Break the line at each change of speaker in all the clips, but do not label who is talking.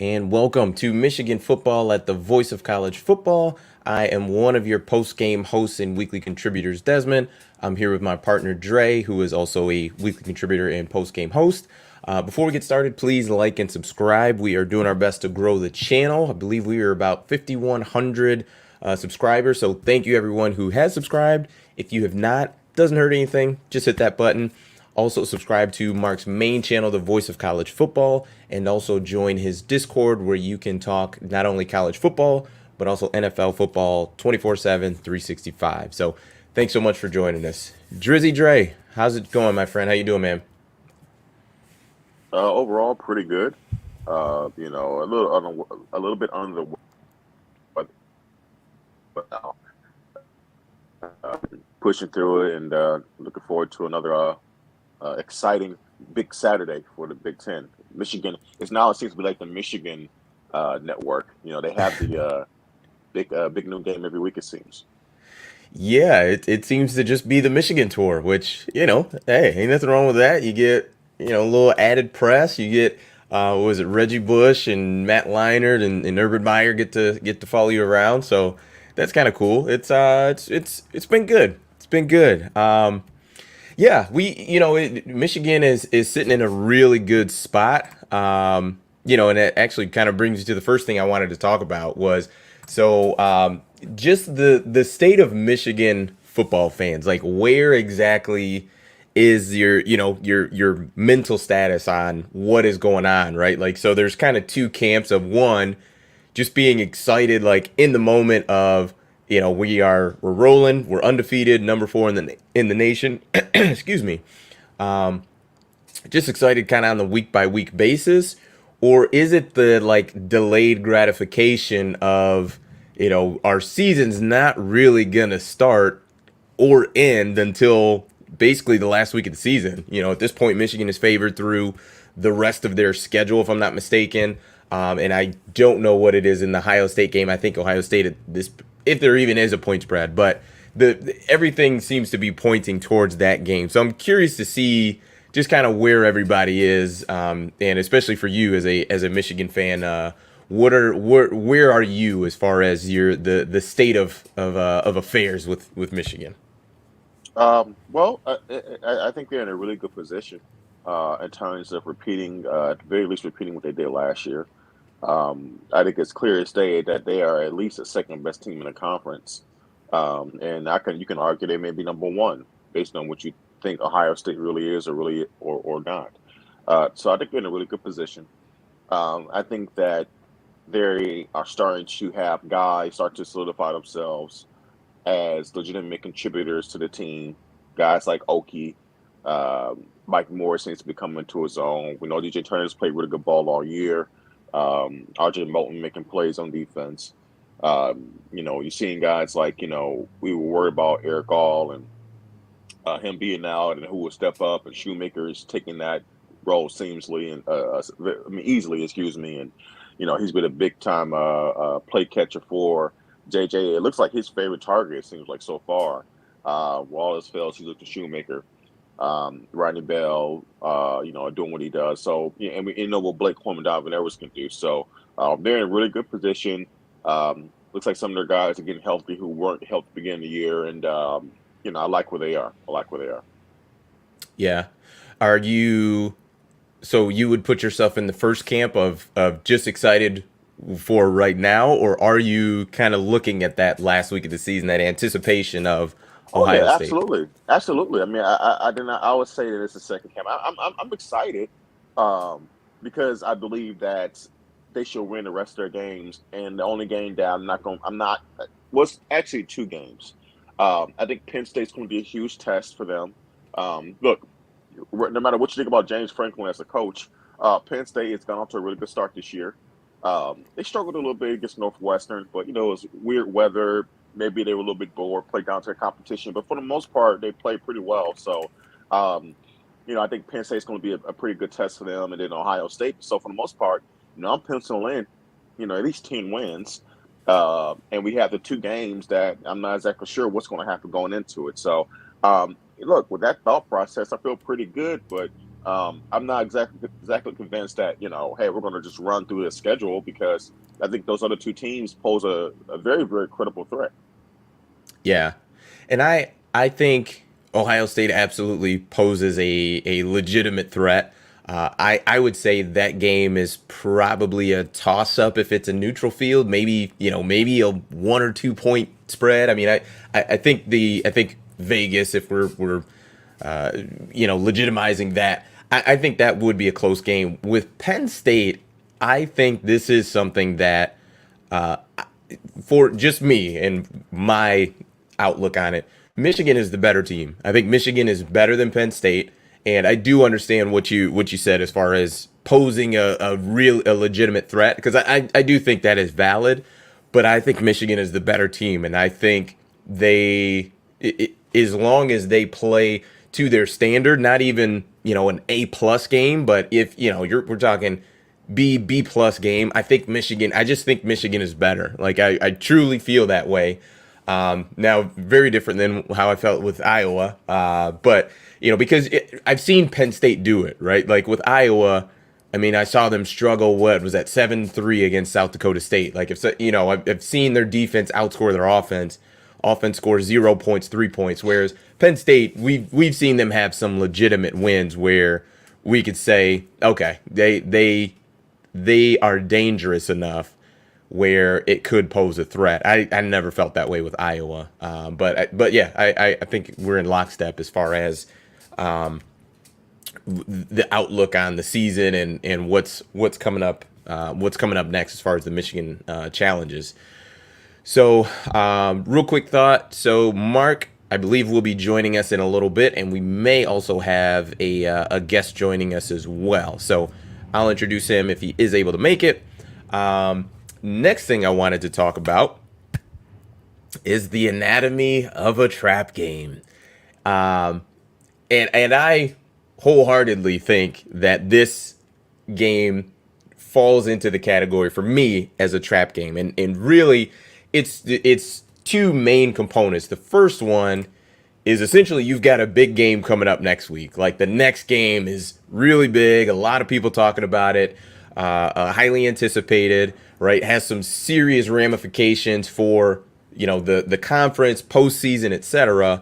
and welcome to Michigan Football at the Voice of College Football. I am one of your post-game hosts and weekly contributors, Desmond. I'm here with my partner, Dre, who is also a weekly contributor and post-game host. Before we get started, please like and subscribe. We are doing our best to grow the channel. I believe we are about 5,100 subscribers, so thank you everyone who has subscribed. If you have not, doesn't hurt anything, just hit that button. Also, subscribe to Mark's main channel, The Voice of College Football, and also join his Discord where you can talk not only college football, but also NFL football 24/7, 365. So thanks so much for joining us. Drizzy Dre, how's it going, my friend? How you doing, man?
Overall, pretty good. A little bit under the weather, but now pushing through it and looking forward to another exciting big Saturday for the Big Ten. Michigan it seems to be like the Michigan network. They have the big new game every week. It seems.
Yeah, it seems to just be the Michigan tour, which, hey, ain't nothing wrong with that. You get, a little added press. You get, what was it, Reggie Bush and Matt Leinart and Urban Meyer get to follow you around. So that's kind of cool. It's been good. It's been good. Yeah, Michigan is sitting in a really good spot. And it actually kind of brings you to the first thing I wanted to talk about was just the state of Michigan football fans. Like, where exactly is your mental status on what is going on, right? Like, so there's kind of two camps of one, just being excited, like in the moment of, we're rolling, we're undefeated, number four in the nation. Excuse me. Just excited kind of on the week by week basis, or is it the like delayed gratification of, our season's not really gonna start or end until basically the last week of the season. At this point, Michigan is favored through the rest of their schedule, if I'm not mistaken. And I don't know what it is in the Ohio State game. I think Ohio State at this, if there even is a point spread, but everything seems to be pointing towards that game. So I'm curious to see just kind of where everybody is, and especially for you as a Michigan fan. Where are you as far as the state of affairs with Michigan?
I think they're in a really good position in terms of repeating, at the very least, repeating what they did last year. I think it's clear as day that they are at least the second best team in the conference, and you can argue they may be number one based on what you think Ohio State really is, or not. So I think they're in a really good position. I think that they are starting to have guys start to solidify themselves as legitimate contributors to the team. Guys like Oki, Mike Morris seems to be coming into his own. We know DJ Turner's played really good ball all year. RJ Moulton making plays on defense. You're seeing guys like, we were worried about Eric All and him being out and who will step up, and Shoemaker's taking that role seamlessly and easily, excuse me. And he's been a big time play catcher for JJ. It looks like his favorite target, it seems like so far. Wallace fails, he looked to Shoemaker. Rodney Bell, doing what he does. So, yeah, and we know what Blake Coleman, Donovan Edwards can do. So they're in a really good position. Looks like some of their guys are getting healthy who weren't healthy at the beginning of the year, and I like where they are.
Yeah. Are you So you would put yourself in the first camp of just excited for right now, or are you kind of looking at that last week of the season, that anticipation of
Oh
Ohio
yeah,
State?
absolutely. I mean, I did not. I would say that it's the second camp. I'm excited, um, because I believe that they should win the rest of their games. And the only game that I'm not. Was actually two games. I think Penn State's going to be a huge test for them. Look, no matter what you think about James Franklin as a coach, Penn State has gone off to a really good start this year. They struggled a little bit against Northwestern, but it was weird weather. Maybe they were a little bit bored, played down to the competition, but for the most part, they played pretty well. So, um, I think Penn State's going to be a pretty good test for them, and then Ohio State. So, for the most part, I'm penciling in, at least 10 wins. And we have the two games that I'm not exactly sure what's going to happen going into it. So, look, with that thought process, I feel pretty good. But I'm not exactly convinced that, hey, we're going to just run through the schedule, because I think those other two teams pose a very, very credible threat.
Yeah. And I think Ohio State absolutely poses a legitimate threat. I would say that game is probably a toss up if it's a neutral field. Maybe maybe a 1 or 2 point spread. I mean, I think Vegas, if we're legitimizing that, I think that would be a close game with Penn State. I think this is something that for just me and my outlook on it, Michigan is the better team. I think Michigan is better than Penn State, and I do understand what you said as far as posing a legitimate threat, because I do think that is valid, but I think Michigan is the better team, and I think as long as they play to their standard, not even an A+ game, but if we're talking B+ game. I just think Michigan is better. Like I truly feel that way. Now, very different than how I felt with Iowa. But because I've seen Penn State do it, right? Like with Iowa, I mean, I saw them struggle. What was that, 7-3 against South Dakota State? Like if I've seen their defense outscore their offense. Offense scores 0 points, 3 points. Whereas Penn State, we've seen them have some legitimate wins where we could say, okay, they are dangerous enough where it could pose a threat. I never felt that way with Iowa, but yeah, I think we're in lockstep as far as the outlook on the season and what's coming up next as far as the Michigan challenges. So, real quick thought. So, Mark, I believe, will be joining us in a little bit, and we may also have a guest joining us as well. So, I'll introduce him if he is able to make it. Next thing I wanted to talk about is the anatomy of a trap game. And I wholeheartedly think that this game falls into the category for me as a trap game. And really, it's two main components. The first one is essentially you've got a big game coming up next week. Like the next game is really big. A lot of people talking about it. Highly anticipated, right? Has some serious ramifications for the conference, postseason, etc.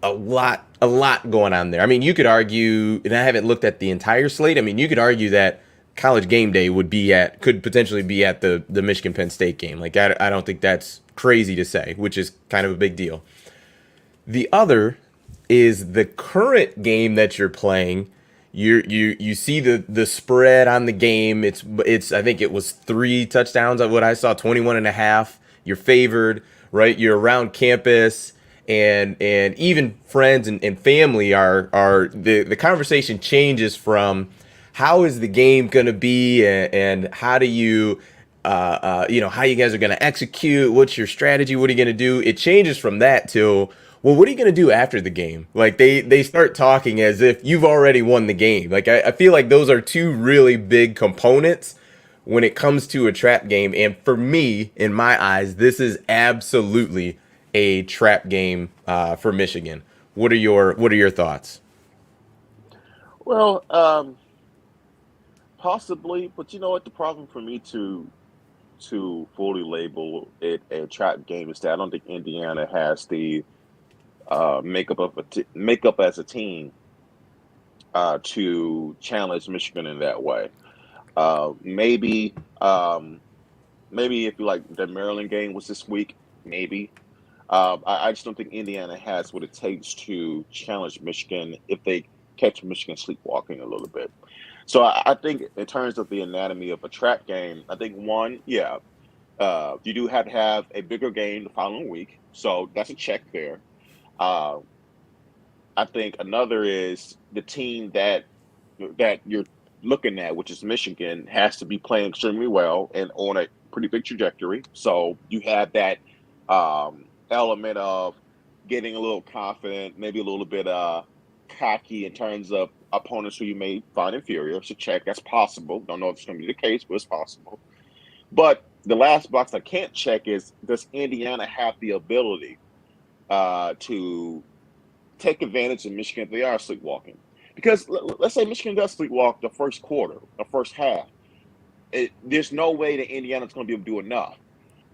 A lot going on there. I mean, you could argue, and I haven't looked at the entire slate. I mean, you could argue that College Game Day could potentially be at the Michigan Penn State game. Like I don't think that's crazy to say, which is kind of a big deal. The other is the current game that you're playing. You see the spread on the game. It's I think it was 3 touchdowns of what I saw, 21.5. You're favored, right? You're around campus, and even friends and family are the conversation changes from how is the game going to be, and how do you how you guys are going to execute, what's your strategy, what are you going to do. It changes from that to, well, what are you going to do after the game? Like they start talking as if you've already won the game. Like I feel like those are two really big components when it comes to a trap game. And for me, in my eyes, this is absolutely a trap game for Michigan. What are your thoughts?
Well, possibly, but you know what? The problem for me to fully label it a trap game is that I don't think Indiana has the makeup as a team to challenge Michigan in that way. Maybe maybe if you like the Maryland game was this week, maybe. I just don't think Indiana has what it takes to challenge Michigan if they catch Michigan sleepwalking a little bit. So I think in terms of the anatomy of a trap game, I think one, yeah, you do have to have a bigger game the following week. So that's a check there. Uh, I think another is the team that you're looking at, which is Michigan, has to be playing extremely well and on a pretty big trajectory. So you have that element of getting a little confident, maybe a little bit cocky in terms of opponents who you may find inferior. So check, that's possible. Don't know if it's going to be the case, but it's possible. But the last box I can't check is, does Indiana have the ability to take advantage of Michigan if they are sleepwalking? Because let's say Michigan does sleepwalk the first quarter, the first half. There's no way that Indiana's going to be able to do enough.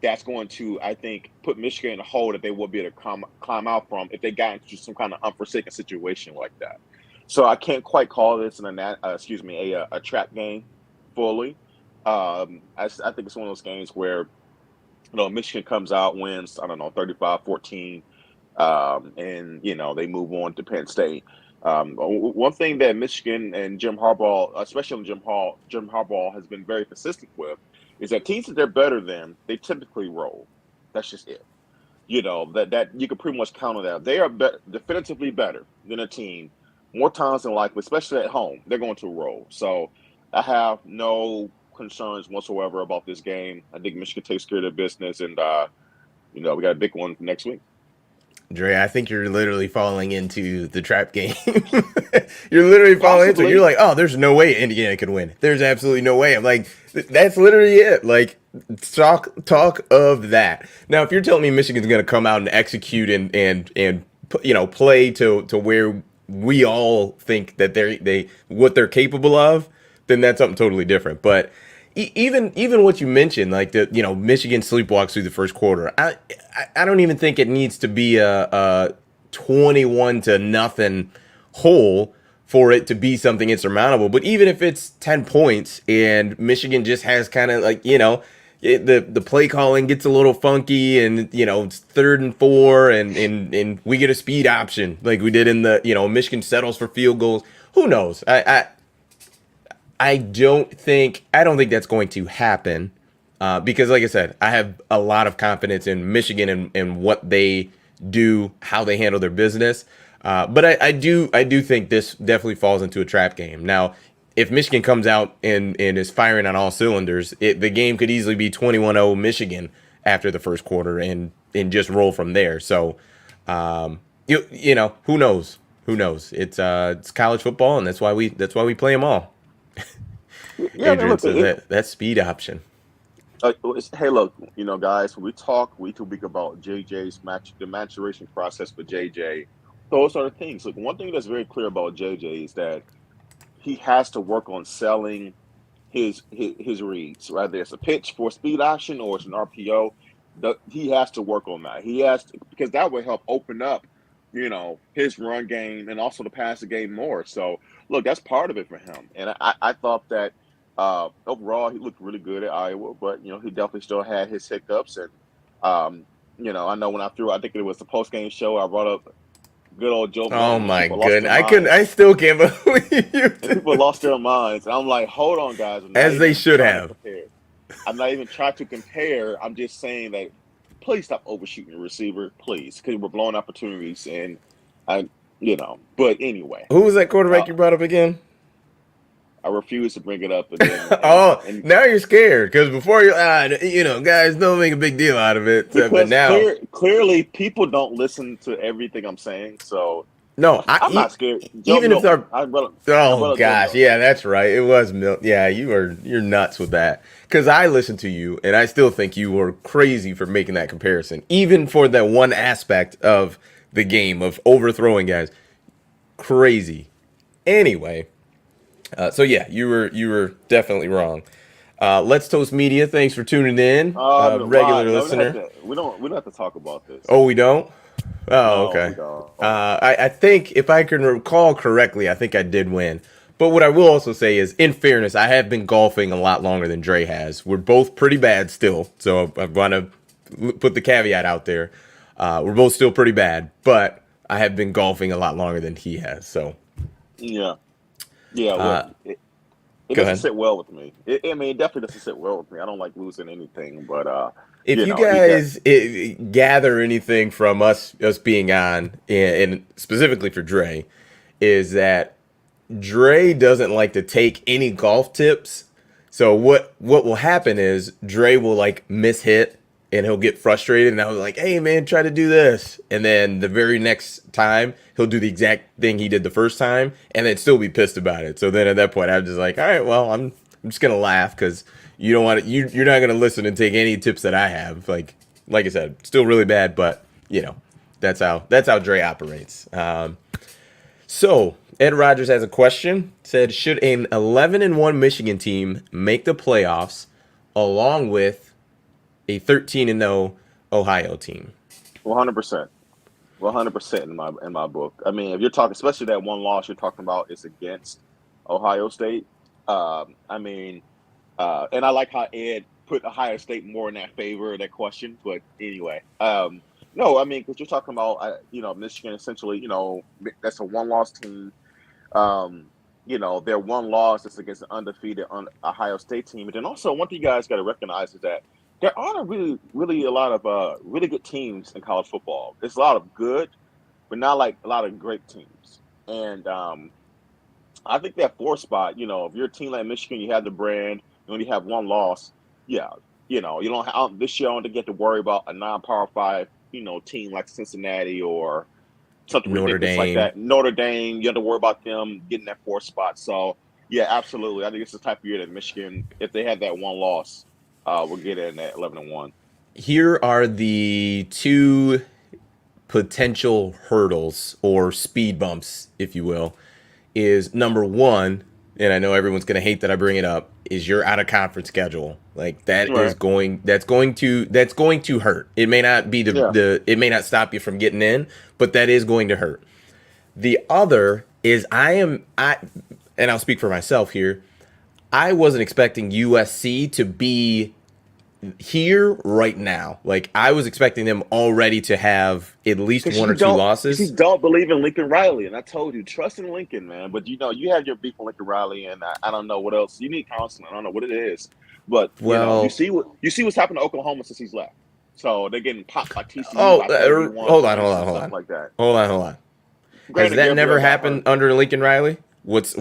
That's going to, I think, put Michigan in a hole that they will be able to climb out from if they got into some kind of unforsaken situation like that. So I can't quite call this a trap game fully. I think it's one of those games where Michigan comes out, wins, I don't know, 35-14, and they move on to Penn State. One thing that Michigan and Jim Harbaugh, especially Jim Harbaugh, has been very consistent with is that teams that they're better than, they typically roll. That's just it. That you can pretty much count on that. They are definitively better than a team more times than likely, especially at home. They're going to roll. So I have no concerns whatsoever about this game. I think Michigan takes care of their business, and we got a big one next week.
Dre, I think you're literally falling into the trap game. You're literally falling into it. You're like, oh, there's no way Indiana can win. There's absolutely no way. I'm like, that's literally it. Like, talk of that. Now, if you're telling me Michigan's going to come out and execute and play to where we all think that they what they're capable of, then that's something totally different. But even what you mentioned, like Michigan sleepwalks through the first quarter. I don't even think it needs to be a 21-0 hole for it to be something insurmountable. But even if it's 10 points and Michigan just has kind of like the play calling gets a little funky, and it's 3rd and 4, and we get a speed option like we did in the Michigan settles for field goals. Who knows? I don't think that's going to happen because, like I said, I have a lot of confidence in Michigan and what they do, how they handle their business. But I do think this definitely falls into a trap game. Now, if Michigan comes out and is firing on all cylinders, the game could easily be 21-0 Michigan after the first quarter and just roll from there. So, who knows? Who knows? It's college football, and that's why we play them all.
Yeah,
Adrian says that speed option.
Hey, look, guys, when we talk week to week about JJ's the maturation process for JJ, those are the things. Look, one thing that's very clear about JJ is that he has to work on selling his reads, whether it's a pitch for speed option or it's an RPO. He has to work on that. Because that would help open up, his run game and also the passing game more. So, look, that's part of it for him. And I thought that overall he looked really good at Iowa, but he definitely still had his hiccups. And I know when I think it was the post game show, I brought up good old Joe.
Oh my goodness! I still can't believe you.
People lost their minds, and I'm like, hold on, guys.
As they should have.
I'm not even trying to compare. I'm just saying that please stop overshooting the receiver, please, because we're blowing opportunities, and But anyway,
who was that quarterback you brought up again?
I refuse to bring it up again.
Now you're scared because before guys, don't make a big deal out of it. But now,
clearly, people don't listen to everything I'm saying. So
no, I'm
not scared.
Gosh, yeah, that's right. It was Milt. Yeah, you're nuts with that because I listened to you and I still think you were crazy for making that comparison, even for that one aspect of the game of overthrowing guys. Crazy. Anyway. So yeah, you were definitely wrong. Let's Toast Media, thanks for tuning in. Regular listener.
We don't have to talk about this.
Oh, we don't? Oh,
No,
okay.
we don't.
I think if I can recall correctly, I think I did win. But what I will also say is, in fairness, I have been golfing a lot longer than Dre has. We're both pretty bad still, so I want to put the caveat out there. We're both still pretty bad, but I have been golfing a lot longer than he has. So
yeah. Yeah, well, it doesn't sit well with me. It definitely doesn't sit well with me. I don't like losing anything, but
if you guys gather anything from us being on, and specifically for Dre, is that Dre doesn't like to take any golf tips. So what will happen is Dre will mishit and he'll get frustrated, and I'll be like, hey man, try to do this. And then the very next time he'll do the exact thing he did the first time and then still be pissed about it. So then at that point I'm just like, all right, well, I'm just gonna laugh because you don't want to, you're not gonna listen and take any tips that I have. Like I said, still really bad, but that's how Dre operates. So Ed Rogers has a question. Said, should an 11-1 Michigan team make the playoffs along with a 13-0 Ohio team?
100%. 100% in my book. I mean, if you're talking, especially that one loss you're talking about is against Ohio State. I mean, and I like how Ed put Ohio State more in that favor of that question. But anyway, no, I mean, because you're talking about, Michigan essentially, that's a one-loss team. Um, their one loss is against an undefeated Ohio State team. And then also, one thing you guys got to recognize is that there aren't really, really a lot of really good teams in college football. There's a lot of good, but not like a lot of great teams. And I think that four spot, if you're a team like Michigan, you have the brand, you only have one loss. Yeah, you don't have this year. I don't get to worry about a non-power five, team like Cincinnati or something
Notre
ridiculous like
Dame.
that. Notre Dame, you have to worry about them getting that fourth spot. So yeah, absolutely. I think it's the type of year that Michigan, if they had that one loss, will get in at 11-1.
Here are the two potential hurdles or speed bumps, if you will. Is number one, and I know everyone's going to hate that I bring it up, is your out of conference schedule. Like
Right.
that's going to hurt. It may not be
Yeah.
it may not stop you from getting in, but that is going to hurt. The other is and I'll speak for myself here. I wasn't expecting USC to be here right now. Like I was expecting them already to have at least
Because
one
you
or two
don't, because you
losses.
don't believe in Lincoln Riley, and I told you trust in Lincoln, man. But you have your beef with Lincoln Riley, and I don't know what else you need counseling. I don't know what it is, but you
Well,
see what's happened to Oklahoma since he's left. So they're getting popped by TCU
oh,
by 31
hold on, hold
points
on,
and
hold
stuff
on,
like that.
hold on. Has
Granted,
that never
Gabriel got
happened
hurt.
under Lincoln Riley?
I'm
What
just,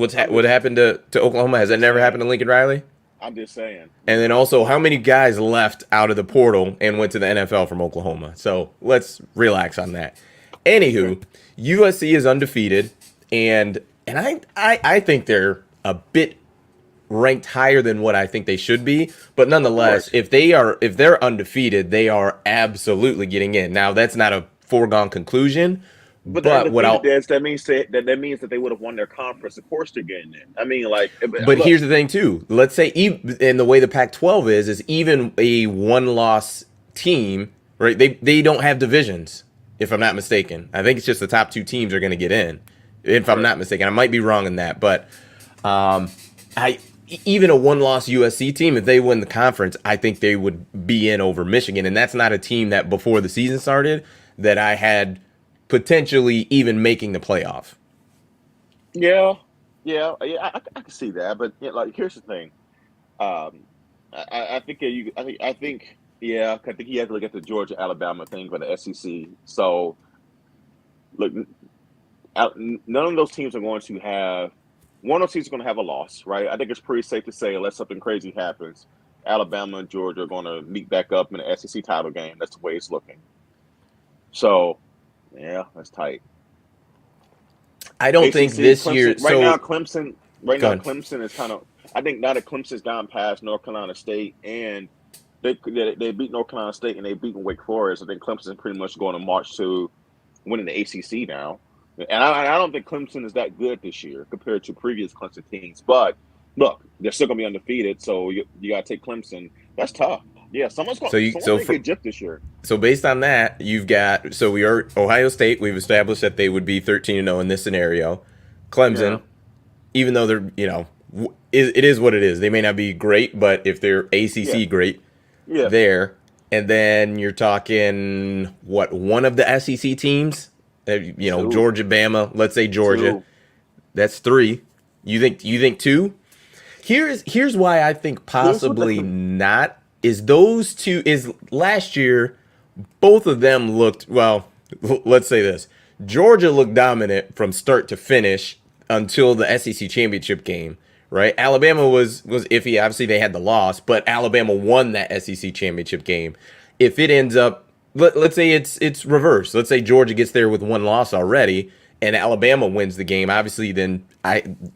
happened to Oklahoma? Has
I'm
that
just
never
saying.
happened to Lincoln Riley?
I'm just saying.
And then also, how many guys left out of the portal and went to the NFL from Oklahoma? So let's relax on that.
Okay.
Anywho, USC is undefeated, and I think they're a bit ranked higher than what I think they should be. But
Of
nonetheless,
course.
if they're undefeated, they are absolutely getting in. Now that's not a foregone conclusion,
But they're
but what
undefeated,
I'll
Des. That means that they would have won their conference. Of course, they're getting in. I mean, like,
But
look,
here's the thing too. Let's say and the way the Pac-12 is even a one-loss team, right? They don't have divisions, if I'm not mistaken. I think it's just the top two teams are going to get in, if I'm
right.
not mistaken. I might be wrong in that, but I even a one-loss USC team, if they win the conference, I think they would be in over Michigan, and that's not a team that before the season started that I had potentially even making the playoff.
Yeah, yeah. I can see that, but like, here's the thing. Um, I think yeah, I think he had to look at the Georgia Alabama thing for the SEC. So look, none of those teams are going to have one of those teams is going to have a loss, right? I think it's pretty safe to say unless something crazy happens, Alabama and Georgia are going to meet back up in the SEC title game. That's the way it's looking. So yeah, that's tight.
I don't think
ACC,
this
Clemson.
year. So
Right
go
now,
ahead.
Clemson is kind of. I think now that Clemson's gone past North Carolina State and they beat North Carolina State and they beat Wake Forest. I think Clemson's pretty much going to march to winning the ACC now. And I don't think Clemson is that good this year compared to previous Clemson teams. But look, they're still going to be undefeated, so you got to take Clemson. That's tough. Yeah,
So you
someone
so
may
for
get gypped this year.
so based on that, you've got we are Ohio State. We've established that they would be 13-0 in this scenario.
Yeah,
Clemson, even though they're it is what it is. They may not be great, but if they're
yeah,
ACC great,
yeah.
there. And then you're talking what one of the SEC teams,
Two,
Georgia, Bama. Let's say Georgia.
two.
That's three. You think two? Here's why I think
Here's what
possibly
the
not is those two is last year both of them looked well, let's say this. Georgia looked dominant from start to finish until the SEC championship game, right? Alabama was iffy. Obviously they had the loss, but Alabama won that SEC championship game. If it ends up let's say it's reversed. Let's say Georgia gets there with one loss already and Alabama wins the game. Obviously then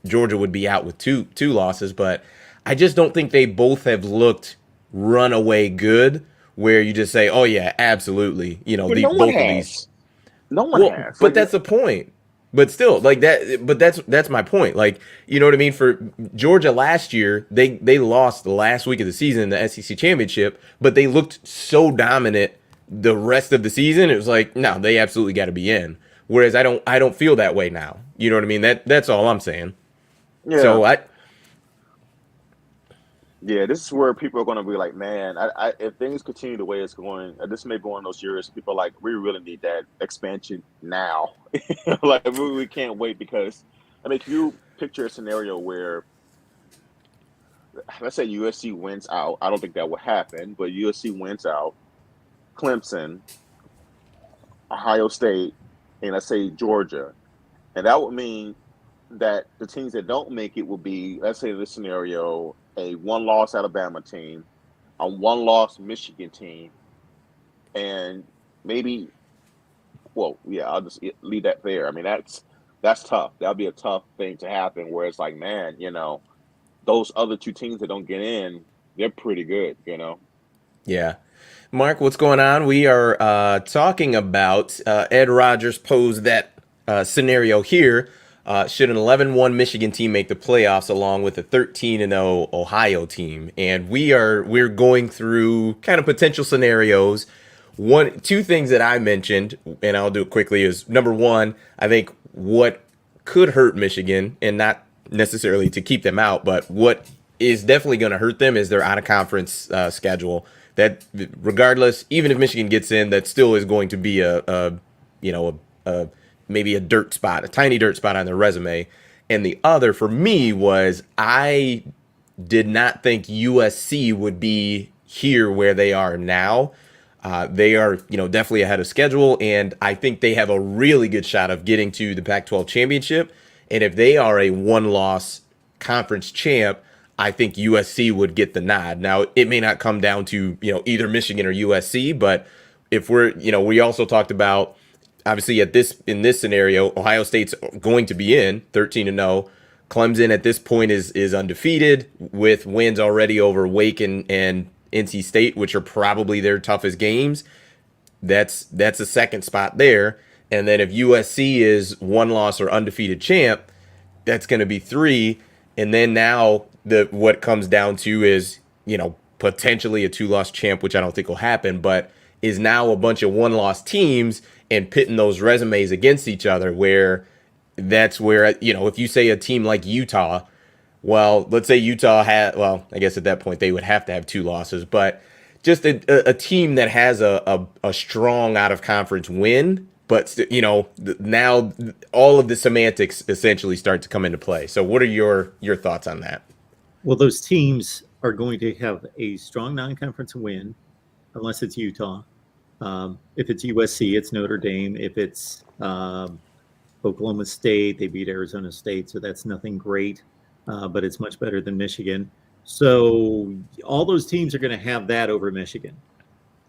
Georgia would be out with two losses, but I just don't think they both have looked runaway good where you just say, "Oh yeah, absolutely."
But
The
no one
both of these.
has. No one
Well,
has.
but that's the point. But still, like that. But that's my point. Like, you know what I mean? For Georgia last year, they lost the last week of the season in the SEC championship, but they looked so dominant the rest of the season. It was like, no, they absolutely got to be in. Whereas I don't feel that way now. You know what I mean? That's all I'm saying.
Yeah.
So I
Yeah, this is where people are going to be like, man, if things continue the way it's going, this may be one of those years people are like, we really need that expansion now. Like, we can't wait because, I mean, if you picture a scenario where, let's say USC wins out, I don't think that will happen, but USC wins out, Clemson, Ohio State, and let's say Georgia. And that would mean that the teams that don't make it will be, let's say in this scenario, a one-loss Alabama team, a one-loss Michigan team, and maybe, well, yeah, I'll just leave that there. I mean, that's tough. That'll be a tough thing to happen. Where it's like, man, those other two teams that don't get in, they're pretty good.
Yeah. Mark, what's going on? We are talking about Ed Rogers posed that scenario here. Should an 11-1 Michigan team make the playoffs along with a 13-0 Ohio team? And we're going through kind of potential scenarios. Two things that I mentioned, and I'll do it quickly, is number one, I think what could hurt Michigan, and not necessarily to keep them out, but what is definitely going to hurt them is their out of conference schedule. That regardless, even if Michigan gets in, that still is going to be a maybe a dirt spot, a tiny dirt spot on their resume. And the other for me was I did not think USC would be here where they are now. They are, definitely ahead of schedule, and I think they have a really good shot of getting to the Pac-12 championship. And if they are a one-loss conference champ, I think USC would get the nod. Now, it may not come down to, either Michigan or USC, but if we also talked about, obviously in this scenario, Ohio State's going to be in 13-0. Clemson at this point is undefeated with wins already over Wake and NC State, which are probably their toughest games. That's a second spot there. And then if USC is one loss or undefeated champ, that's going to be three. And then now what comes down to is, potentially a two-loss champ, which I don't think will happen, but is now a bunch of one-loss teams and pitting those resumes against each other, where that's where, if you say a team like Utah, well, let's say Utah had, well, I guess at that point they would have to have two losses, but just a team that has a strong out-of-conference win, but, now all of the semantics essentially start to come into play. So what are your thoughts on that?
Well, those teams are going to have a strong non-conference win, unless it's Utah. If it's USC, it's Notre Dame. If it's Oklahoma State, they beat Arizona State, so that's nothing great, but it's much better than Michigan. So all those teams are going to have that over Michigan,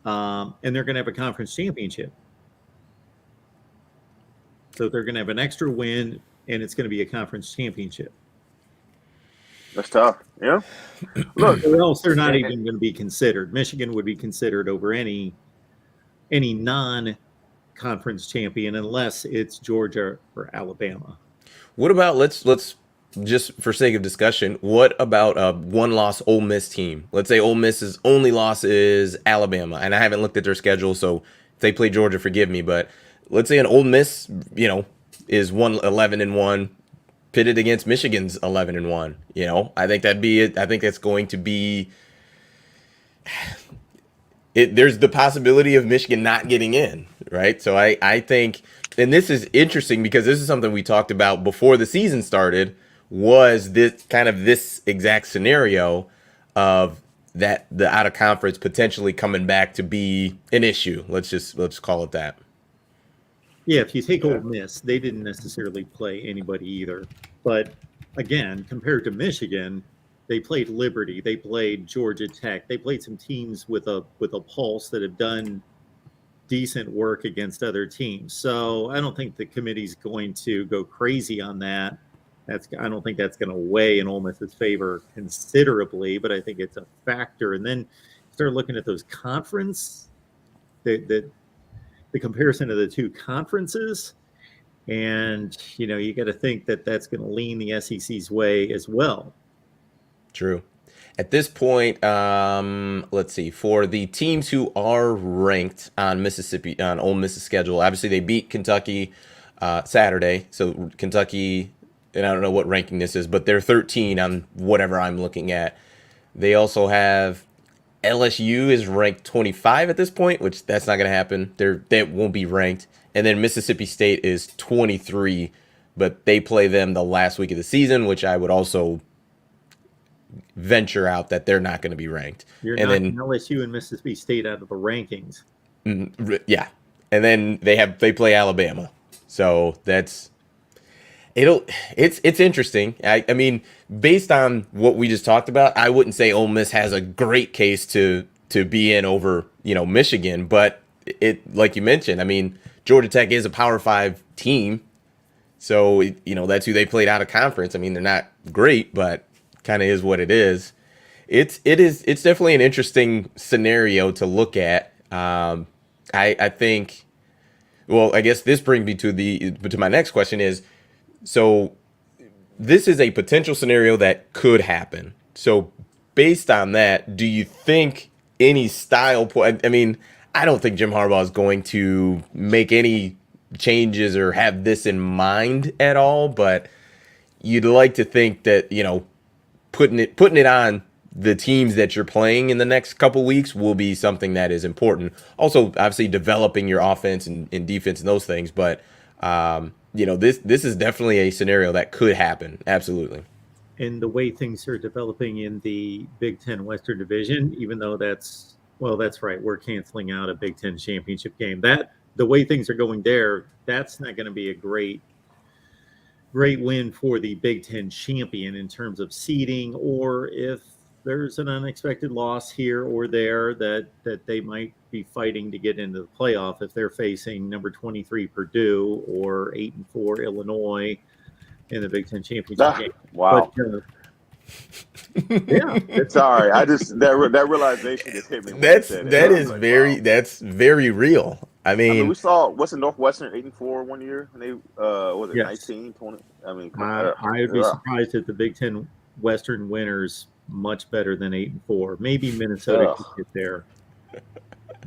and they're going to have a conference championship. So they're going to have an extra win, and it's going to be a conference championship.
That's tough. Yeah. Look,
or else they're not even going to be considered. Michigan would be considered over any non-conference champion unless it's Georgia or Alabama.
What about let's just for sake of discussion, what about a one-loss Ole Miss team? Let's say Ole Miss's only loss is Alabama, and I haven't looked at their schedule, so if they play Georgia, forgive me, but let's say an Ole Miss, is 11-1. Pitted against Michigan's 11-1. I think that'd be it. I think that's going to be it. There's the possibility of Michigan not getting in, right? So I think, and this is interesting because this is something we talked about before the season started, was this exact scenario of that the out of conference potentially coming back to be an issue. Let's call it that.
Yeah, if you take Ole Miss, they didn't necessarily play anybody either. But again, compared to Michigan, they played Liberty, they played Georgia Tech, they played some teams with a pulse that have done decent work against other teams. So I don't think the committee's going to go crazy on that. I don't think that's going to weigh in Ole Miss's favor considerably, but I think it's a factor. And then start looking at those conference, the comparison of the two conferences, And, you got to think that that's going to lean the SEC's way as well.
True. At this point, let's see. For the teams who are ranked on Ole Miss's schedule, obviously they beat Kentucky Saturday. So Kentucky, and I don't know what ranking this is, but they're 13 on whatever I'm looking at. They also have LSU is ranked 25 at this point, which that's not going to happen. They won't be ranked. And then Mississippi State is 23, but they play them the last week of the season, which I would also venture out that they're not going to be ranked.
You're knocking LSU and Mississippi State out of the rankings.
Yeah, and then they play Alabama, so it's interesting. I mean, based on what we just talked about, I wouldn't say Ole Miss has a great case to be in over Michigan, but it, like you mentioned, I mean, Georgia Tech is a Power 5 team, so that's who they played out of conference. I mean, they're not great, but kind of is what it is. It's definitely an interesting scenario to look at. I think, well, I guess this brings me to my next question is, so this is a potential scenario that could happen. So based on that, do you think any style I mean, I don't think Jim Harbaugh is going to make any changes or have this in mind at all, but you'd like to think that, putting it on the teams that you're playing in the next couple weeks will be something that is important. Also, obviously, developing your offense and defense and those things. But this is definitely a scenario that could happen. Absolutely.
And the way things are developing in the Big Ten Western Division, even though that's right, we're canceling out a Big Ten championship game. The way things are going there, that's not going to be a great win for the Big Ten champion in terms of seeding, or if there's an unexpected loss here or there that they might be fighting to get into the playoff if they're facing number 23 Purdue or 8-4 Illinois in the Big Ten championship game.
Wow.
But, yeah.
Sorry, I just that realization just hit me.
That's very real. I mean,
we saw Northwestern 8-4 one year, and they was it 19, 20? I mean,
I'd be surprised if the Big Ten Western winners much better than 8-4. Maybe Minnesota could get there.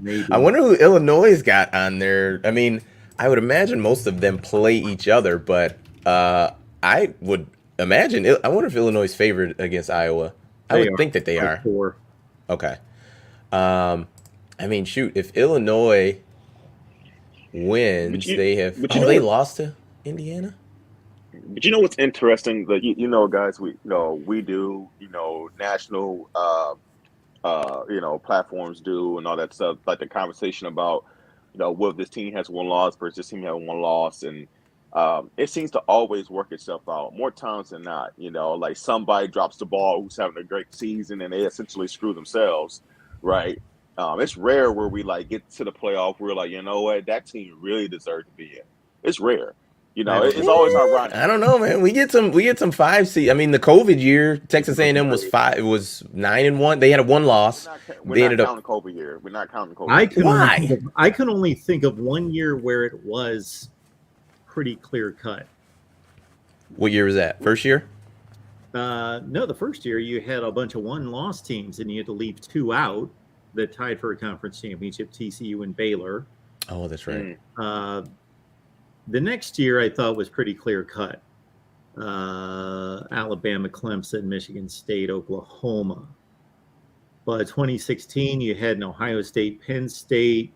Maybe.
I wonder who Illinois got on there. I mean, I would imagine most of them play each other, but I would imagine. I wonder if Illinois is favored against Iowa. I would think that they are.
4.
Okay. I mean, shoot, if Illinois wins, they lost to Indiana.
But you know what's interesting? Like guys, we do national platforms do and all that stuff. Like the conversation about what if this team has one loss versus this team has one loss, and it seems to always work itself out more times than not. Like somebody drops the ball who's having a great season and they essentially screw themselves, right? It's rare where we get to the playoff. We're like, you know what, that team really deserved to be in. It's rare. It's always ironic.
I don't know, man. We get some 5 seed. I mean, the COVID year, Texas A&M was 5. It was 9-1. They had a one loss.
We're not counting COVID year. We're not counting COVID.
I can only think of one year where it was pretty clear cut.
What year was that? First year?
No, the first year you had a bunch of one-loss teams, and you had to leave 2 out that tied for a conference championship, TCU and Baylor.
Oh, that's right.
The next year I thought was pretty clear cut. Alabama, Clemson, Michigan State, Oklahoma. But 2016, you had an Ohio State, Penn State.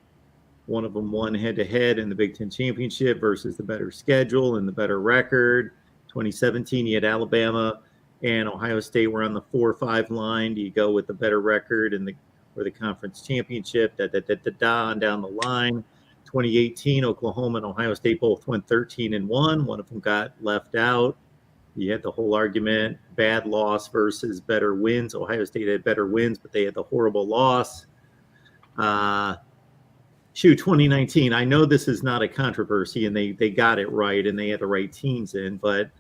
One of them won head-to-head in the Big Ten Championship versus the better schedule and the better record. 2017, you had Alabama and Ohio State were on the 4-5 line. Do you go with the better record and the conference championship? On down the line. 2018, Oklahoma and Ohio State both went 13-1. One of them got left out. You had the whole argument, bad loss versus better wins. Ohio State had better wins, but they had the horrible loss. 2019, I know this is not a controversy, and they got it right, and they had the right teams in, but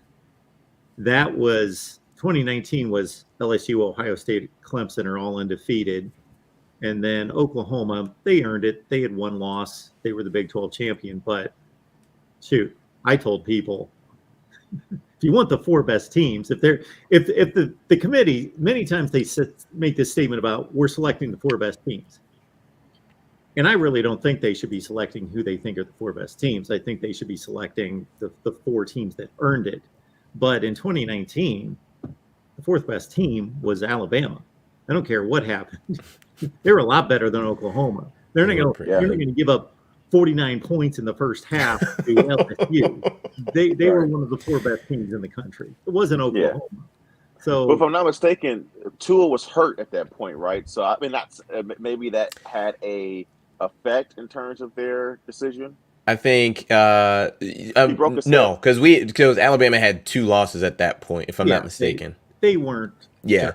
that was 2019 was LSU, Ohio State, Clemson are all undefeated. And then Oklahoma, they earned it. They had one loss. They were the Big 12 champion. But I told people, if you want the 4 best teams, if the committee, many times they make this statement about we're selecting the 4 best teams. And I really don't think they should be selecting who they think are the 4 best teams. I think they should be selecting the 4 teams that earned it. But in 2019, the 4th best team was Alabama. I don't care what happened. They were a lot better than Oklahoma. They're not going to give up 49 points in the first half to LSU. They were one of the 4 best teams in the country. It wasn't Oklahoma.
Yeah.
So,
but if I'm not mistaken, Tua was hurt at that point, right? So I mean, that's maybe that had a effect in terms of their decision.
I think
He broke his
no, because Alabama had 2 losses at that point, if I'm not mistaken.
They weren't.
Yeah.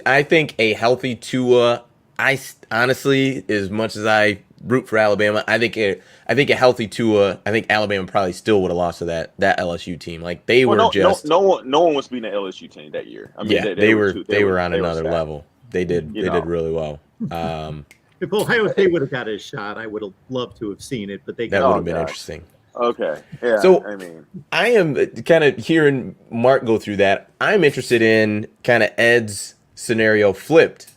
I think a healthy Tua. I honestly, as much as I root for Alabama, I think a healthy Tua. I think Alabama probably still would have lost to that LSU team. Like they were
no one was beating the LSU team that year. I mean,
they were on another level. They did did really well.
If Ohio State would have got his shot, I would have loved to have seen it, but that
would have been interesting.
Okay. Yeah.
So
I mean,
I am kind of hearing Mark go through that. I'm interested in kind of Ed's scenario flipped.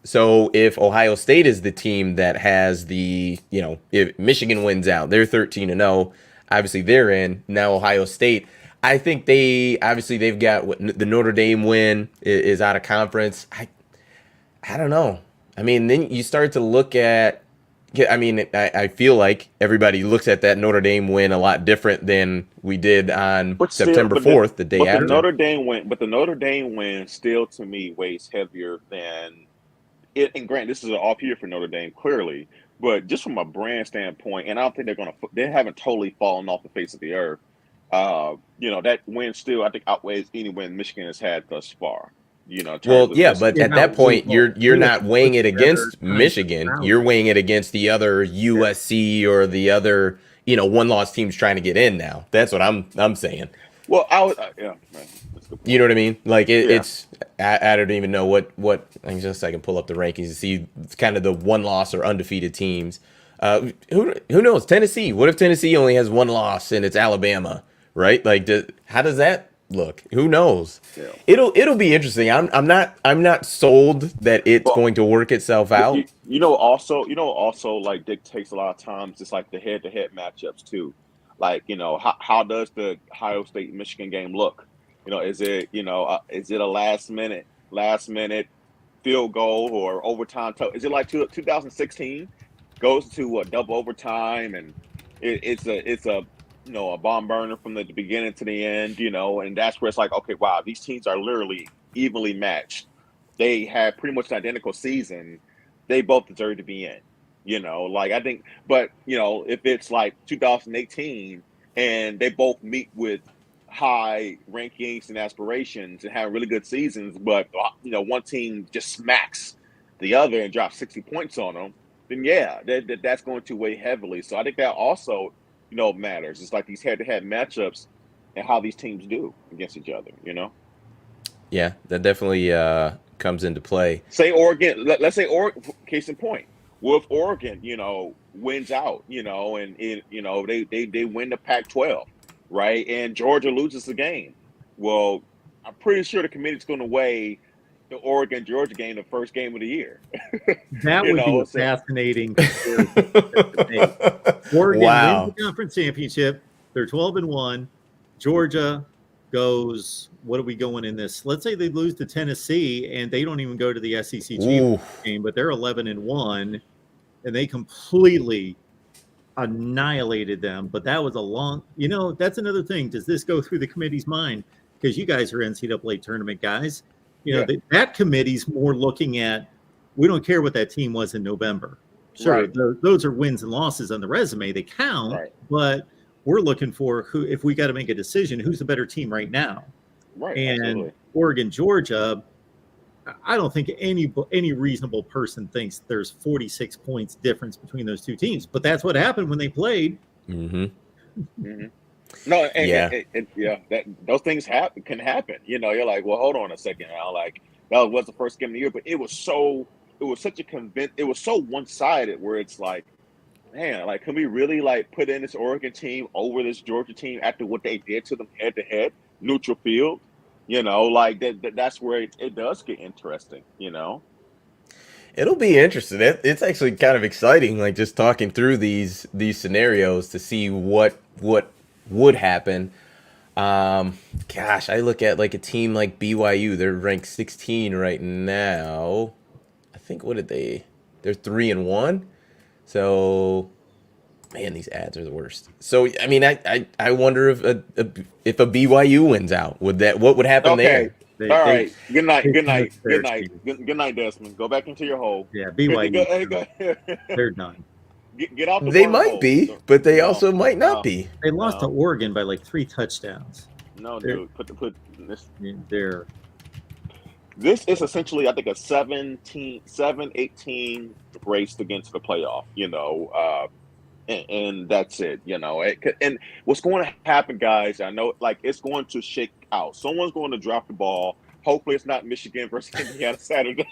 So if Ohio State is the team that has if Michigan wins out, they're 13-0. Obviously they're in. Now Ohio State, I think they've got the Notre Dame win is out of conference. I don't know. I mean, then you start to look at. I mean, I feel like everybody looks at that Notre Dame win a lot different than we did on September 4th, the day after.
The Notre Dame win still, to me, weighs heavier than it. And granted, this is an off year for Notre Dame, clearly, but just from a brand standpoint, and I don't think they haven't totally fallen off the face of the earth. That win still, I think, outweighs any win Michigan has had thus far.
But at that point, you're not weighing it against Michigan. You're weighing it against the other USC or the other, one-loss teams trying to get in now. That's what I'm saying.
Well,
you know what I mean? Like it's I don't even know what. I can pull up the rankings to see kind of the one-loss or undefeated teams. Who knows? Tennessee. What if Tennessee only has 1 loss and it's Alabama, right? Like, how does that look? Who knows? Yeah. It'll be interesting. I'm not sold that it's going to work itself out.
Also like dictates a lot of times just like the head-to-head matchups too. Like, how does the Ohio State Michigan game look? Is it a last minute field goal or overtime? Is it like 2016 goes to a double overtime and it's a bomb burner from the beginning to the end, and that's where it's like, okay, wow, these teams are literally evenly matched. They have pretty much an identical season. They both deserve to be in, I think, but, if it's like 2018 and they both meet with high rankings and aspirations and have really good seasons, but, one team just smacks the other and drops 60 points on them, then yeah, that's going to weigh heavily. So I think that also, matters. It's like these head-to-head matchups and how these teams do against each other,
Yeah, that definitely comes into play.
Say Oregon, let's say Oregon, case in point. Well, if Oregon, wins out, and they win the Pac-12, right? And Georgia loses the game. Well, I'm pretty sure the committee's going to weigh the Oregon-Georgia game, the first game of the year.
That would be fascinating. Oregon wins the conference championship. They're 12-1. Georgia goes, what are we going in this? Let's say they lose to Tennessee and they don't even go to the SEC championship game, but they're 11-1 and they completely annihilated them. But that was a long, that's another thing. Does this go through the committee's mind? Because you guys are NCAA tournament guys. That committee's more looking at, we don't care what that team was in November. Sure, right. Those are wins and losses on the resume. They count, right. But we're looking for who, if we got to make a decision, who's the better team right now.
Right.
And
absolutely.
Oregon, Georgia, I don't think any reasonable person thinks there's 46 points difference between those two teams. But that's what happened when they played.
Mm-hmm.
Mm-hmm. No, those things can happen. You're like, well, hold on a second now. Like, that was the first game of the year, but it was so one-sided where it's like, man, like, can we really like put in this Oregon team over this Georgia team after what they did to them head to head, neutral field? Like that's where it does get interesting.
It'll be interesting. It's actually kind of exciting, like just talking through these scenarios to see what would happen. Gosh, I look at like a team like BYU. They're ranked 16 right now. I think what did they? They're 3-1. So, man, these ads are the worst. So, I mean, I wonder if a BYU wins out, what would happen
Okay.
there?
All right. Good night.
they
Good night.
finished
Good
their
night.
season.
Good night, Desmond. Go back into your hole.
Yeah,
Hey,
BYU. They're done.
Get off the
They might
wormhole.
be, but they
No,
also might not
no,
be.
They lost to
no,
Oregon by like 3 touchdowns.
no,
They're
dude. Put this.
they're
This is essentially, I think, a 7-18 race to get into the playoff. And that's it. And what's going to happen, guys? I know, like, it's going to shake out. Someone's going to drop the ball. Hopefully, it's not Michigan versus Indiana Saturday.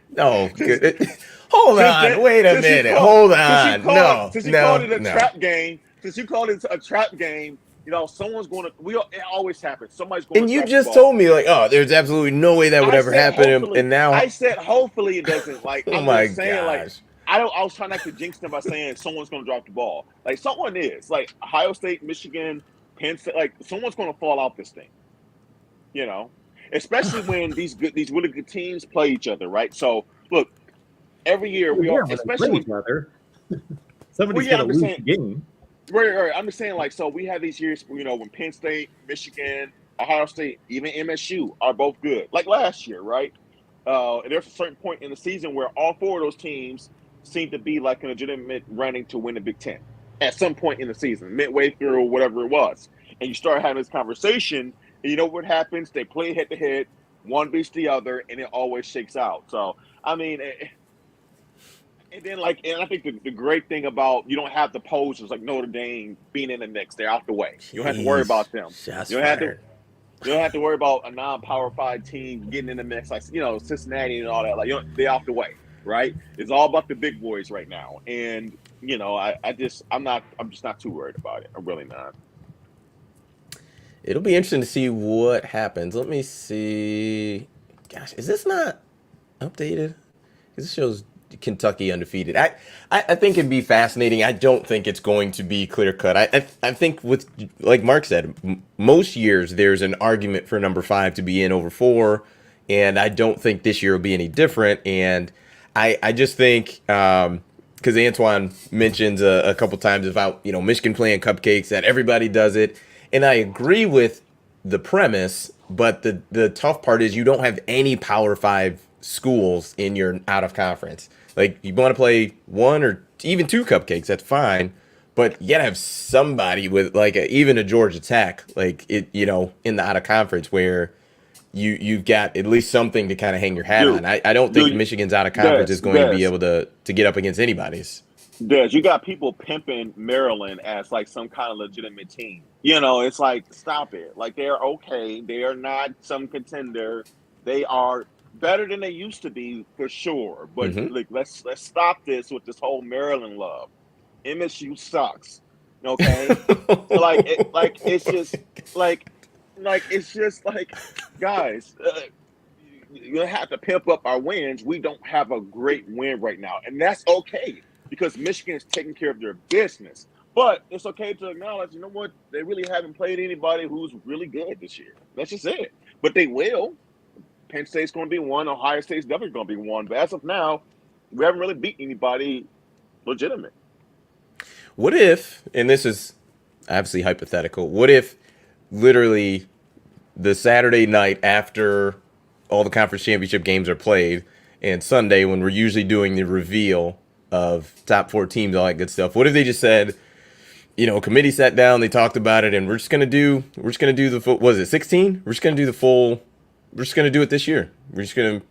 No,
Since-
hold
since
on,
that-
wait a
since you
minute,
called-
hold
since you
on,
called- since you called it a
no.
trap game, since you called it a trap game, someone's going to. It always happens. Somebody's going.
And
to
you
drop the
just
ball.
told me like, oh, there's absolutely no way that would
I
ever
said
happen,
hopefully-
and now,
I said hopefully it doesn't. Like,
oh
I'm
my
just saying, like,
gosh.
I was trying not to jinx them by saying someone's going to drop the ball. Like, someone is. Like, Ohio State, Michigan, Penn State. Like, someone's going to fall out this thing. Especially when these really good teams play each other, right? So, look, every year we all,
when they
especially
play
when,
each other. Somebody's
Well, yeah,
got to
I'm
lose
saying-
the game.
right. I'm just saying, like, so we have these years, when Penn State, Michigan, Ohio State, even MSU are both good. Like last year, right? And there's a certain point in the season where all 4 of those teams seem to be like a legitimate running to win the Big Ten at some point in the season, midway through or whatever it was. And you start having this conversation, and you know what happens? They play head to head, one beats the other, and it always shakes out. So, I mean, and then and I think the great thing about, you don't have the posers like Notre Dame being in the mix. They're out the way. You don't have to worry about them.
Shots
You don't have to.
fired.
You don't have to worry about a non-Power 5 team getting in the mix, like Cincinnati and all that. Like, they're off the way, right? It's all about the big boys right now, and I'm just not too worried about it. I'm really not.
It'll be interesting to see what happens. Let me see. Gosh, is this not updated? Because this shows Kentucky undefeated. I think it'd be fascinating. I don't think it's going to be clear cut. I think with, like Mark said, most years there's an argument for number 5 to be in over 4, and I don't think this year will be any different. And I just think because Antoine mentions a couple times about Michigan playing cupcakes, that everybody does it, and I agree with the premise. But the tough part is you don't have any Power 5 schools in your out of conference. Like, you want to play 1 or even 2 cupcakes, that's fine, but you gotta have somebody with even a Georgia Tech, like it, in the out of conference where you've got at least something to kind of hang your hat on. I don't think Michigan's out of conference is going to be able to get up against anybody's.
Des, you got people pimping Maryland as like some kind of legitimate team. It's like, stop it. Like, they're okay. They are not some contender. They are better than they used to be, for sure. But let's stop this with this whole Maryland love. MSU sucks. Okay? It's just like, guys, you have to pimp up our wins. We don't have a great win right now, and that's okay because Michigan is taking care of their business. But it's okay to acknowledge, what? They really haven't played anybody who's really good this year. That's just it. But they will. Penn State's going to be one. Ohio State's definitely going to be one. But as of now, we haven't really beat anybody legitimate.
What if, and this is obviously hypothetical, what if literally the Saturday night after all the conference championship games are played, and Sunday when we're usually doing the reveal of top 4 teams, all that good stuff, what if they just said, committee sat down, they talked about it, and we're just gonna do the full, was it 16? We're just gonna do it this year. We're just gonna,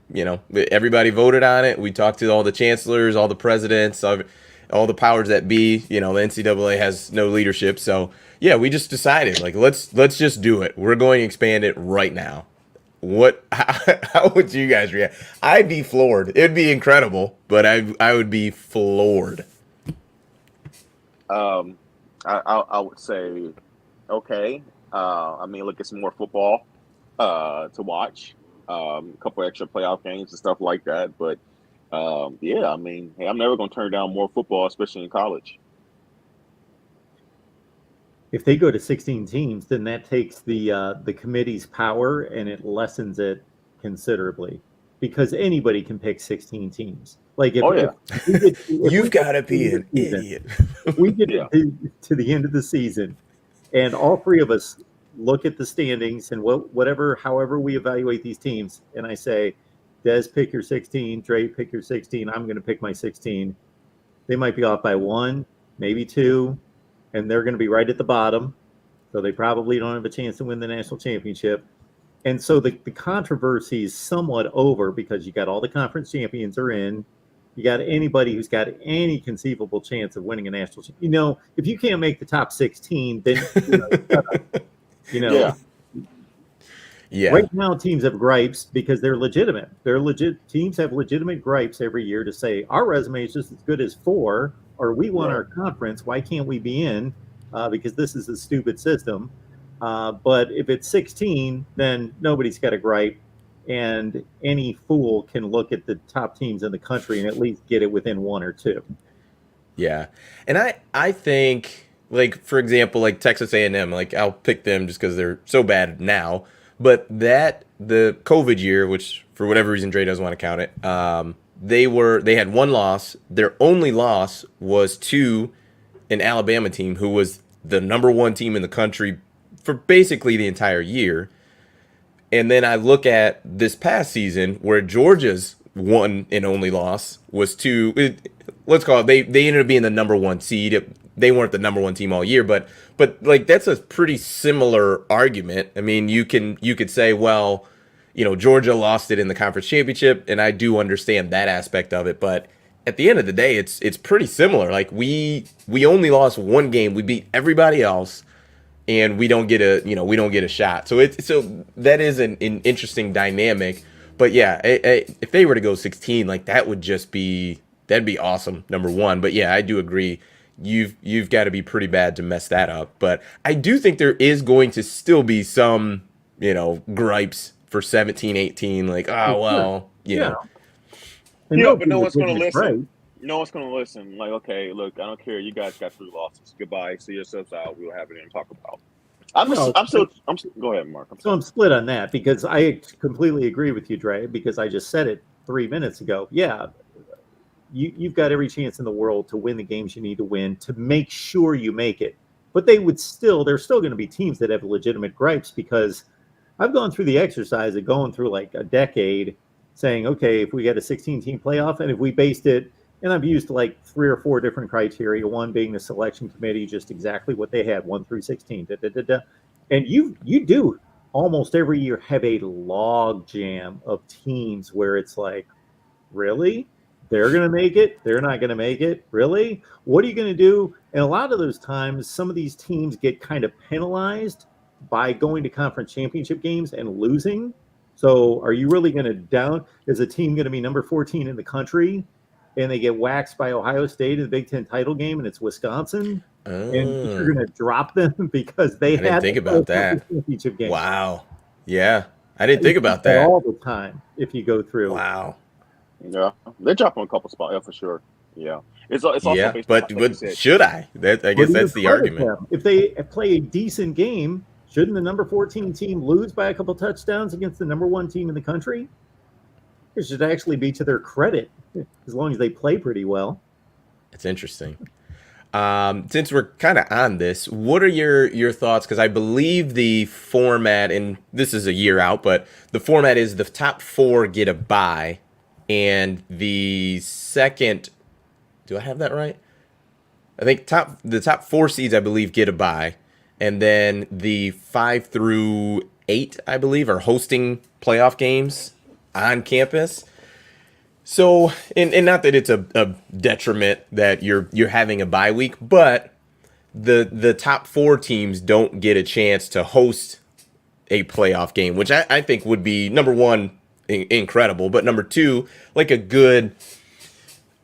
everybody voted on it. We talked to all the chancellors, all the presidents, all the powers that be. The NCAA has no leadership, so yeah, we just decided, like, let's just do it. We're going to expand it right now. How would you guys react? I'd be floored. It'd be incredible, but I would be floored.
I would say okay. I mean, look, it's more football to watch. A couple extra playoff games and stuff like that. But yeah, I mean, hey, I'm never going to turn down more football, especially in college.
If they go to 16 teams, then that takes the committee's power and it lessens it considerably because anybody can pick 16 teams. Like
Oh yeah,
if
You've
we get
got to
to the
be
end of
an
the season,
idiot.
if we get
yeah,
to the end of the season, and all three of us look at the standings and however we evaluate these teams, and I say, Des, pick your 16, Dre, pick your 16. I'm going to pick my 16. They might be off by one, maybe two, and they're going to be right at the bottom. So they probably don't have a chance to win the national championship. And so the controversy is somewhat over because you got all the conference champions are in. You got anybody who's got any conceivable chance of winning a national. If you can't make the top 16, then you know
yeah,
Yeah.
right now teams have gripes because they're legitimate. They're legit. Teams have legitimate gripes every year to say our resume is just as good as four, or we won
right.
our conference. Why can't we be in? Because this is a stupid system. But if it's 16, then nobody's got a gripe, and any fool can look at the top teams in the country and at least get it within one or two.
Yeah. And I think, like, for example, like Texas A&M, like I'll pick them just because they're so bad now. But the COVID year, which for whatever reason Dre doesn't want to count it, they had one loss. Their only loss was to an Alabama team who was the number one team in the country for basically the entire year. And then I look at this past season where Georgia's one and only loss was let's call it, they ended up being the number one seed. They weren't the number one team all year, but like that's a pretty similar argument. I mean, you could say, well, Georgia lost it in the conference championship, and I do understand that aspect of it, but at the end of the day, it's pretty similar. Like we only lost one game. We beat everybody else, and we don't get a shot. So that is an interesting dynamic. But yeah, if they were to go 16, like that'd be awesome. Number one. But yeah, I do agree. You've got to be pretty bad to mess that up. But I do think there is going to still be some gripes for 17, 18. Like, oh well,
Yeah. And
Yeah,
they'll
but
be
no one's going to
legitimate gripe.
listen. No one's going to listen. Like, okay, look, I don't care. You guys got three losses. Goodbye. See yourselves out. We'll have it and talk about.
Well,
Go ahead, Mark.
so I'm split on that because I completely agree with you, Dre, because I just said it 3 minutes ago. Yeah, you've got every chance in the world to win the games you need to win to make sure you make it. But there's still going to be teams that have legitimate gripes because I've gone through the exercise of going through like a decade saying, okay, if we got a 16-team playoff and if we based it, and I've used like 3 or 4 different criteria, one being the selection committee, just exactly what they had, 1 through 16. Da, da, da, da. And you do almost every year have a log jam of teams where it's like, really? They're going to make it? They're not going to make it? Really? What are you going to do? And a lot of those times, some of these teams get kind of penalized by going to conference championship games and losing. So are you really going to is a team going to be number 14 in the country and they get waxed by Ohio State in the Big Ten title game and it's Wisconsin? And you're going to drop them because they
I didn't think about that.
Championship game.
Wow. Yeah. I didn't think about that.
All the time if you go through.
Wow. Yeah, they're dropping a couple spots, yeah, for sure. Yeah, it's also based
but
on, like
should I? I guess that's the argument.
Them? If they play a decent game, shouldn't the number 14 team lose by a couple touchdowns against the number 1 team in the country? It should actually be to their credit, as long as they play pretty well.
It's interesting. Since we're kind of on this, what are your thoughts? Because I believe the format, and this is a year out, but the format is the top 4 get a bye. And the second, do I have that right? I think the top 4 seeds, I believe, get a bye. And then the 5 through 8, I believe, are hosting playoff games on campus. So, and not that it's a detriment that you're having a bye week, but the top 4 teams don't get a chance to host a playoff game, which I think would be, number one, incredible, but number 2, like a good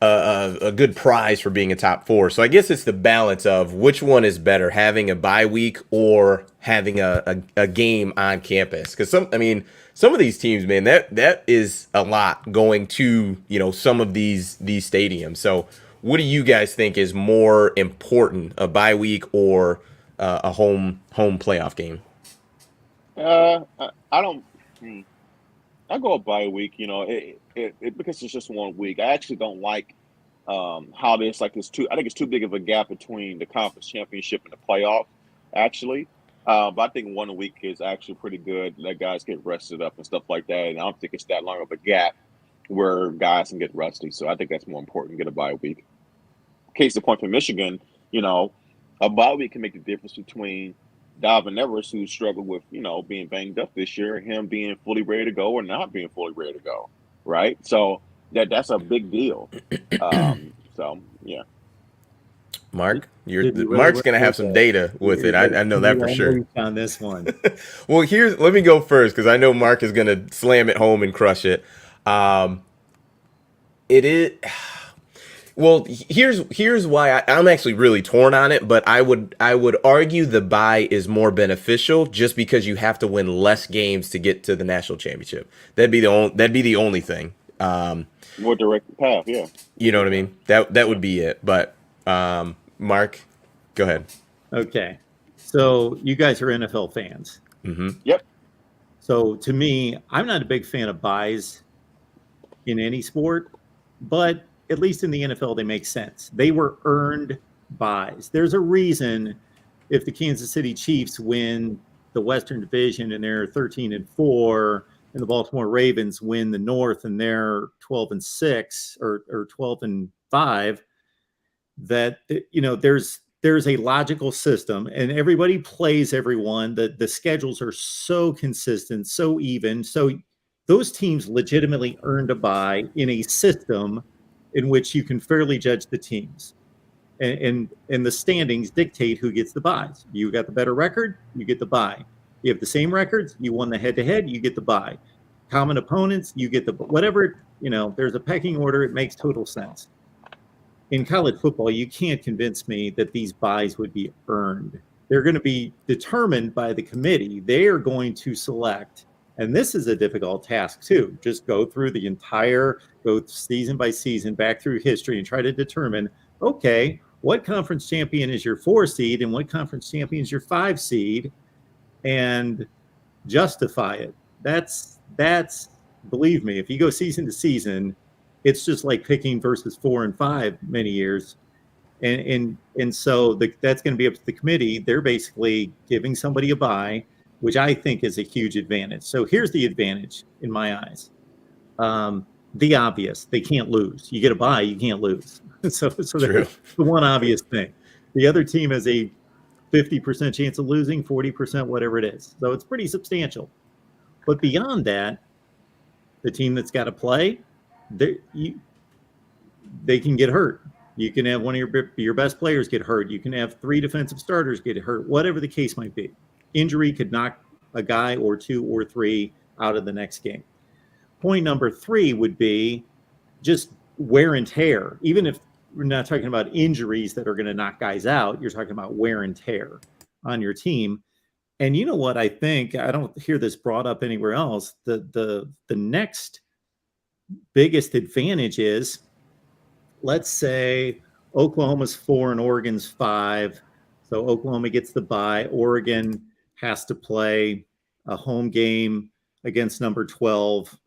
a good prize for being a top four. So I guess it's the balance of which one is better, having a bye week or having a game on campus. Because some of these teams, man, that is a lot going to, some of these stadiums. So what do you guys think is more important, a bye week or a home playoff game?
I don't. I go a bye week. Because it's just 1 week. I actually don't like how there's like this too. I think it's too big of a gap between the conference championship and the playoff. Actually, but I think 1 week is actually pretty good. Let guys get rested up and stuff like that. And I don't think it's that long of a gap where guys can get rusty. So I think that's more important. Get a bye week. Case in point for Michigan, a bye week can make the difference between Dalvin Evers, who struggled with, being banged up this year, and him being fully ready to go or not being fully ready to go, right? So that's a big deal. So yeah.
Mark, Mark's gonna have some data with it. I know that for sure.
On this one.
Well, let me go first because I know Mark is gonna slam it home and crush it. It is. Well, here's why I'm actually really torn on it, but I would argue the bye is more beneficial just because you have to win less games to get to the national championship. That'd be the only thing.
More direct path, yeah.
You know what I mean? That would be it. But Mark, go ahead.
Okay, so you guys are NFL fans.
Mm-hmm.
Yep.
So to me, I'm not a big fan of buys in any sport, but at least in the NFL, they make sense. They were earned buys. There's a reason if the Kansas City Chiefs win the Western Division and they're 13-4, and the Baltimore Ravens win the North and they're 12-6 or 12-5, that there's a logical system and everybody plays everyone. The schedules are so consistent, so even. So those teams legitimately earned a bye in a system in which you can fairly judge the teams. And the standings dictate who gets the buys. You got the better record, you get the bye. You have the same records, you won the head-to-head, you get the bye. Common opponents, you get the whatever, there's a pecking order, it makes total sense. In college football, you can't convince me that these buys would be earned. They're going to be determined by the committee. They are going to select, and this is a difficult task too. Just go season by season, back through history and try to determine, okay, what conference champion is your 4 seed and what conference champion is your 5 seed, and justify it. That's believe me, if you go season to season, it's just like picking versus 4 and 5 many years. And so that's going to be up to the committee. They're basically giving somebody a bye, which I think is a huge advantage. So here's the advantage in my eyes. The obvious, they can't lose. You get a bye, you can't lose. so that's the one obvious thing. The other team has a 50% chance of losing, 40%, whatever it is. So it's pretty substantial. But beyond that, the team that's got to play, they can get hurt. You can have one of your best players get hurt. You can have 3 defensive starters get hurt, whatever the case might be. Injury could knock a guy or 2 or 3 out of the next game. Point number 3 would be just wear and tear. Even if we're not talking about injuries that are going to knock guys out, you're talking about wear and tear on your team. And you know what I think? I don't hear this brought up anywhere else. The next biggest advantage is, let's say Oklahoma's 4 and Oregon's 5. So Oklahoma gets the bye. Oregon has to play a home game against number 12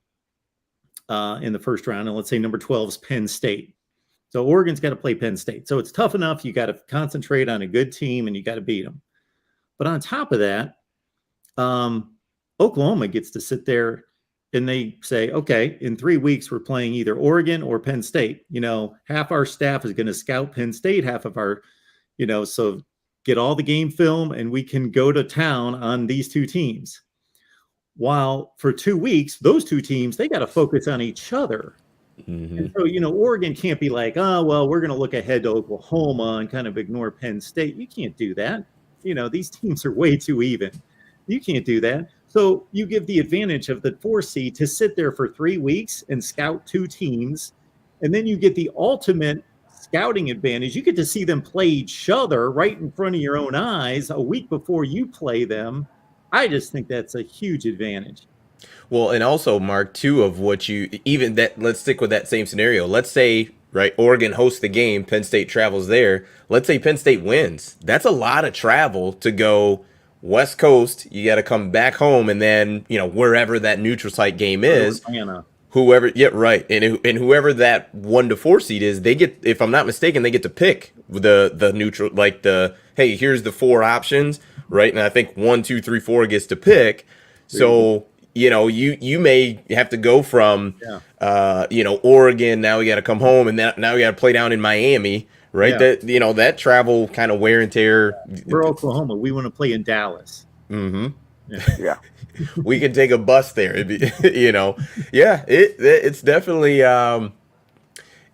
in the first round. And let's say number 12 is Penn State. So Oregon's got to play Penn State. So it's tough enough. You got to concentrate on a good team and you got to beat them. But on top of that, Oklahoma gets to sit there and they say, okay, in 3 weeks, we're playing either Oregon or Penn State. Half our staff is going to scout Penn State, half of our, so get all the game film and we can go to town on these 2 teams. While for 2 weeks, those 2 teams, they got to focus on each other. Mm-hmm. And so, Oregon can't be like, oh, well, we're going to look ahead to Oklahoma and kind of ignore Penn State. You can't do that. These teams are way too even. You can't do that. So you give the advantage of the 4 seed to sit there for 3 weeks and scout 2 teams and then you get the ultimate scouting advantage. You get to see them play each other right in front of your own eyes a week before you play them. I just think that's a huge advantage.
Well, and also, Mark, too, of what you even that. Let's stick with that same scenario. Let's say, right, Oregon hosts the game, Penn State travels there. Let's say Penn State wins. That's a lot of travel to go West Coast. You got to come back home, and then wherever that neutral site game is, whoever, yeah, right, and whoever that 1 to 4 seed is, they get, if I'm not mistaken, they get to pick the neutral, like hey, here's the 4 options, right, and I think 1, 2, 3, 4 gets to pick, so. You may have to go from, Oregon. Now we got to come home, and now we got to play down in Miami, right? Yeah. That travel kind of wear and tear.
We're Oklahoma. We want to play in Dallas.
Mm-hmm.
Yeah.
We can take a bus there. It'd be, yeah. It's definitely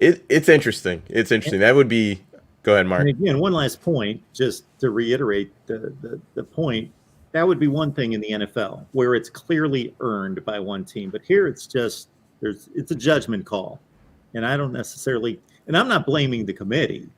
it's interesting. It's interesting. That would be. Go ahead, Mark.
And again, one last point, just to reiterate the point. That would be one thing in the NFL where it's clearly earned by one team. But here it's just it's a judgment call. And I don't necessarily, and I'm not blaming the committee.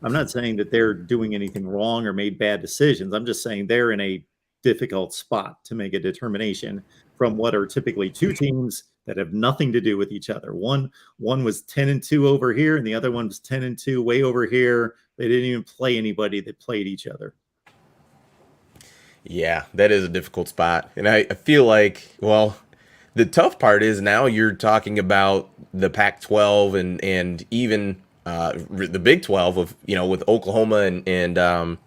I'm not saying that they're doing anything wrong or made bad decisions. I'm just saying they're in a difficult spot to make a determination from what are typically 2 teams that have nothing to do with each other. One was 10-2 over here, and the other one was 10-2 way over here. They didn't even play anybody that played each other.
Yeah, that is a difficult spot. And I feel like, well, the tough part is now you're talking about the Pac-12 and even the Big 12 of, with Oklahoma and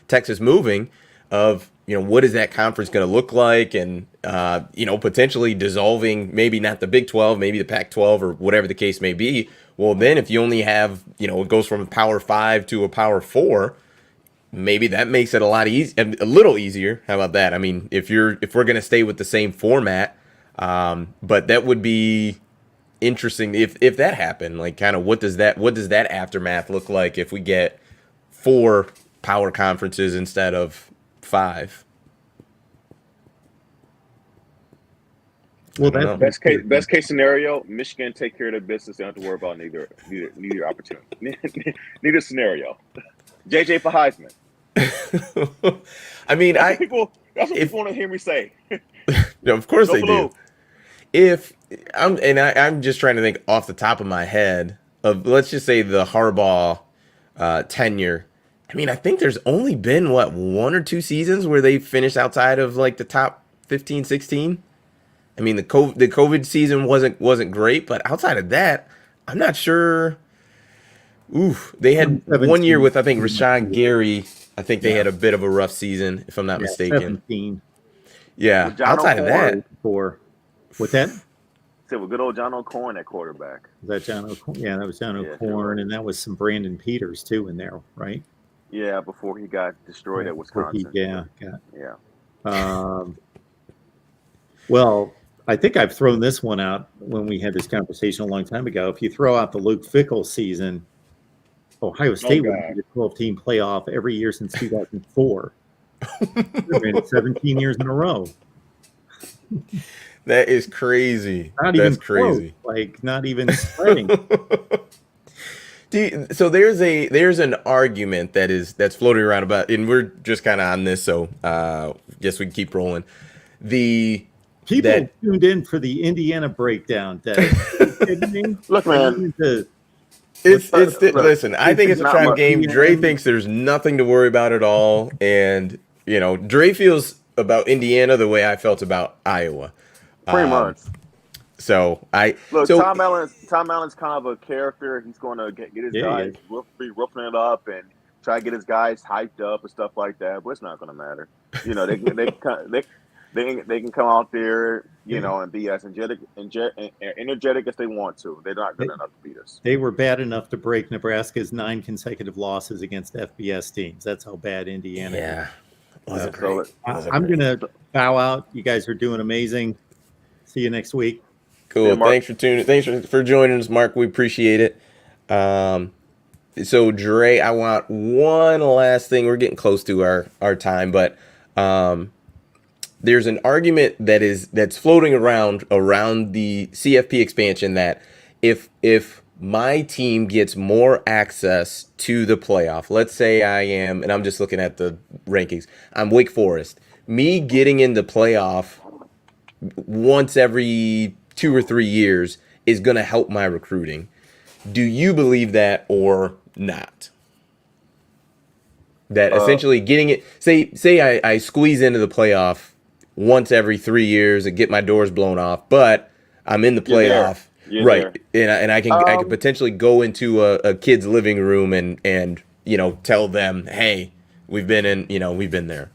Texas moving of, what is that conference going to look like? And, potentially dissolving, maybe not the Big 12, maybe the Pac-12 or whatever the case may be. Well, then if you only have, it goes from a Power 5 to a Power 4, maybe that makes it a little easier. How about that? I mean, if we're going to stay with the same format, but that would be interesting if that happened. Like, kind of what does that aftermath look like if we get 4 power conferences instead of 5?
Well, that's
best case scenario. Michigan take care of their business. They don't have to worry about neither opportunity, neither scenario. JJ for Heisman.
I mean,
that's what people want to hear me say.
No, of course they do. I'm just trying to think off the top of my head of, let's just say, the Harbaugh tenure. I mean, I think there's only been 1 or 2 seasons where they finished outside of like the top 15, 16. I mean, the COVID season wasn't great, but outside of that, I'm not sure. Oof, they had 1 year with, I think, Rashawn Gary. I think they had a bit of a rough season, if I'm not mistaken.
17.
Yeah, outside of that.
What's that?
Said with good old John O'Corn at quarterback.
Was that John O'Corn? Yeah, that was John O'Corn, and that was some Brandon Peters too in there, right?
Yeah, before he got destroyed at Wisconsin.
Yeah. Well, I think I've thrown this one out when we had this conversation a long time ago. If you throw out the Luke Fickell season, Ohio State would be a 12-team playoff every year since 2004. 17 years in a row.
That is crazy.
That's crazy. Like, not even spreading.
So there's an argument that's floating around about, and we're just kind of on this, so guess we can keep rolling. People
tuned in for the Indiana breakdown.
Look, man.
Listen, I think it's a trap game. Dre thinks there's nothing to worry about at all, and Dre feels about Indiana the way I felt about Iowa.
Pretty much.
So
Tom Allen's kind of a character. He's going to get his guys roughing it up and try to get his guys hyped up and stuff like that. But it's not going to matter. They can come out there, and be as energetic as they want to. They're not good enough to beat us.
They were bad enough to break Nebraska's 9 consecutive losses against FBS teams. That's how bad Indiana is.
Yeah.
I'm going to bow out. You guys are doing amazing. See you next week.
Cool. Thanks for tuning. Thanks for joining us, Mark. We appreciate it. So Dre, I want one last thing. We're getting close to our time, but there's an argument that's floating around the CFP expansion that if my team gets more access to the playoff. Let's say I am, and I'm just looking at the rankings, I'm Wake Forest. Me getting into playoff once every 2 or 3 years is going to help my recruiting. Do you believe that or not? That
Uh,
essentially getting it, say I squeeze into the playoff once every 3 years and get my doors blown off, but I'm in the
you're there.
playoff,
You're
right?
there.
And I can
Um,
potentially go into a kid's living room and tell them, hey, we've been there.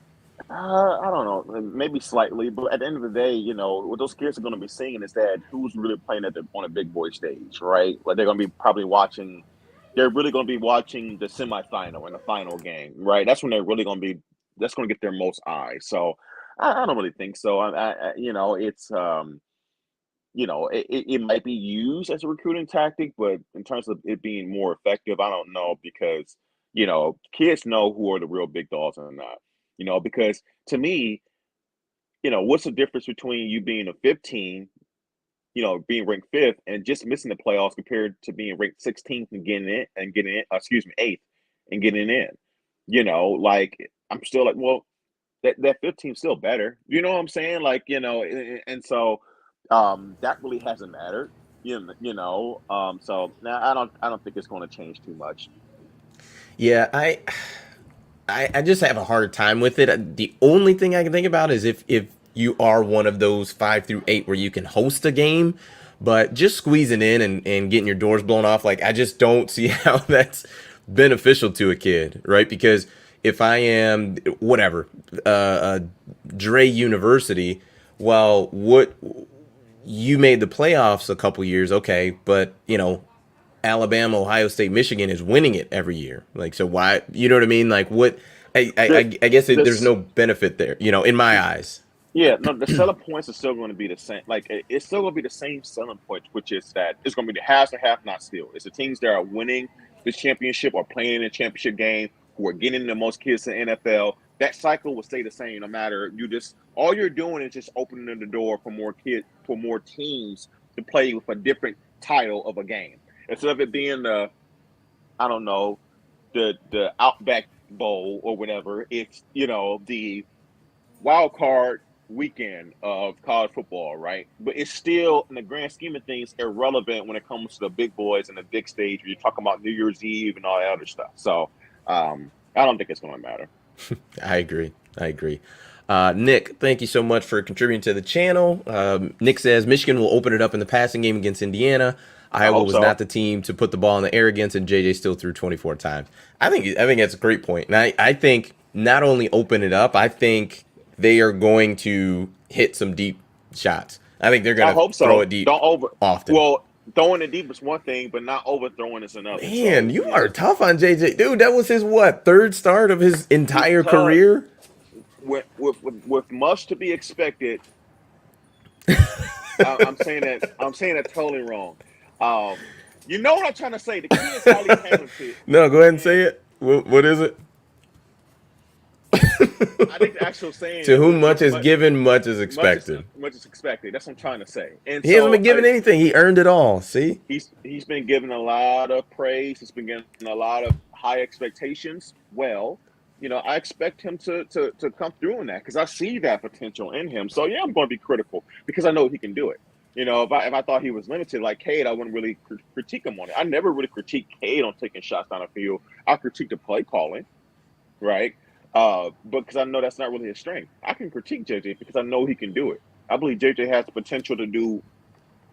I don't know, maybe slightly, but at the end of the day, what those kids are going to be seeing is that who's really playing on a big boy stage, right? Like they're going to be probably watching. They're really going to be watching the semifinal and the final game, right? That's when they're really going to be. That's going to get their most eyes. So I don't really think so. It's it might be used as a recruiting tactic, but in terms of it being more effective, I don't know because kids know who are the real big dogs and not. Because to me, what's the difference between you being a 15, being ranked fifth and just missing the playoffs compared to being ranked 16th and getting in, excuse me, eighth and getting in. Like I'm still like, well, that 15 still better. You know what I'm saying? Like, and so that really hasn't mattered. So now I don't think it's going to change too much.
Yeah, I just have a hard time with it. The only thing I can think about is if you are one of those 5 through 8 where you can host a game, but just squeezing in and getting your doors blown off, like I just don't see how that's beneficial to a kid, right? Because if I am whatever, Dre University, well, what you made the playoffs a couple years, okay, but Alabama, Ohio State, Michigan is winning it every year. Like, so why? You know what I mean? Like, what? I guess there's
This
no benefit there. In my eyes.
Yeah, no, the selling points are still going to be the same. Like it's still going to be the same selling point, which is that it's going to be the has and have not still. It's the teams that are winning this championship or playing in a championship game who are getting the most kids in the NFL. That cycle will stay the same no matter. All you're doing is just opening the door for more teams to play with a different title of a game instead of it being I don't know, the Outback Bowl or whatever. It's the wild card weekend of college football, right? But it's still, in the grand scheme of things, irrelevant when it comes to the big boys and the big stage. When you're talking about New Year's Eve and all that other stuff. So I don't think it's going to matter.
I agree. I agree. Nick, thank you so much for contributing to the channel. Nick says Michigan will open it up in the passing game against Indiana.
I
Iowa
hope
was
so.
not the team to put the ball in the air against, and JJ still threw 24 times. I think that's a great point, and I think not only open it up, I think they are going to hit some deep shots. I think they're
I
going to
hope
throw
so.
it deep
Don't over.
often.
Well, throwing it deep is one thing, but not overthrowing is another.
Man,
So
you are tough on JJ, dude. That was his what, third start of his entire
because
career.
with much to be expected, I'm saying that totally wrong. You know what I'm trying to say? The kid is highly talented,
No, go ahead and say
and
it. What is it?
I think the actual saying
To
is
whom much
with
is given, much is
much is
expected.
much is expected. That's what I'm trying to say. And
He hasn't
so
been given anything. He earned it all. See?
he's been given a lot of praise. He's been given a lot of high expectations. Well, I expect him to come through in that because I see that potential in him. So yeah, I'm going to be critical because I know he can do it. If I thought he was limited like Cade, I wouldn't really critique him on it. I never really critique Cade on taking shots down the field. I critique the play calling, right? Because I know that's not really his strength. I can critique JJ because I know he can do it. I believe JJ has the potential to do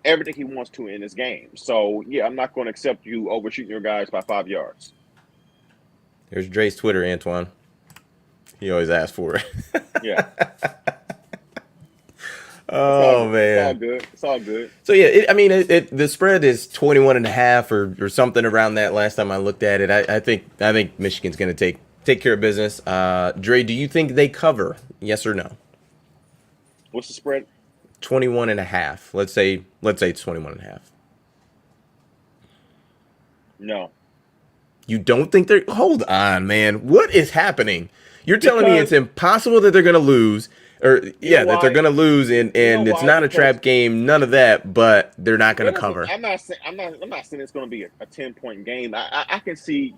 everything he wants to in this game. So yeah, I'm not going to accept you overshooting your guys by 5 yards.
There's Dre's Twitter, Antoine. He always asks for it.
Yeah,
Oh
it's all
man.
good. It's all good.
So yeah, the spread is 21 and a half or something around that last time I looked at it. I think Michigan's going to take care of business. Dre, do you think they cover? Yes or no?
What's the spread?
21 and a half. Let's say it's 21 and a half.
No,
You don't think they're? Hold on, man. What is happening? You're telling me it's
because
impossible that they're going to lose. or
You know
yeah, that they're
why?
gonna lose, and
You know
it's
why?
not a
Because
trap game, none of that, but they're not
it
gonna
doesn't.
cover.
I'm not saying it's going to be a 10-point game. I can see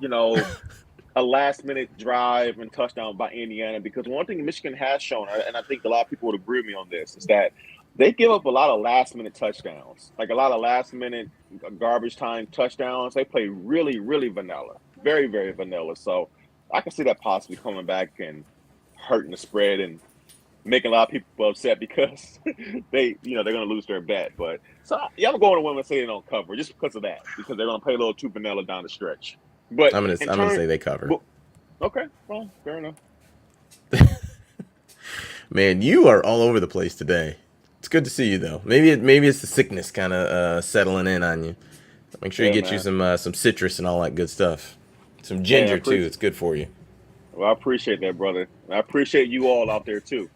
a last minute drive and touchdown by Indiana because one thing Michigan has shown, and I think a lot of people would agree with me on this, is that they give up a lot of last minute touchdowns, like a lot of last minute garbage time touchdowns. They play really, really vanilla, very, very vanilla. So I can see that possibly coming back and hurting the spread and making a lot of people upset because they're going to lose their bet. But so yeah, I'm going to win and say they don't cover just because of that, because they're going to play a little too vanilla down the stretch. But in
I'm gonna
turn,
say they cover.
but, okay, well, fair enough.
Man, you are all over the place today. It's good to see you though. Maybe it's the sickness kind of settling in on you. Make sure you
Hey
get you
man,
some citrus and all that good stuff. Some
hey, I
ginger too.
appreciate.
It's good for you.
Well, I appreciate that, brother. I appreciate you all out there too.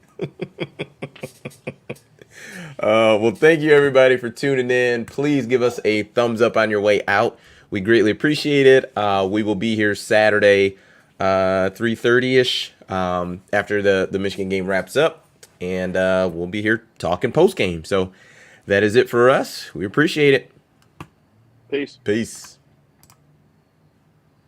Well, thank you everybody for tuning in. Please give us a thumbs up on your way out. We greatly appreciate it. We will be here Saturday, 3:30 ish, after the Michigan game wraps up, and we'll be here talking post game. So that is it for us. We appreciate it.
Peace.
Peace.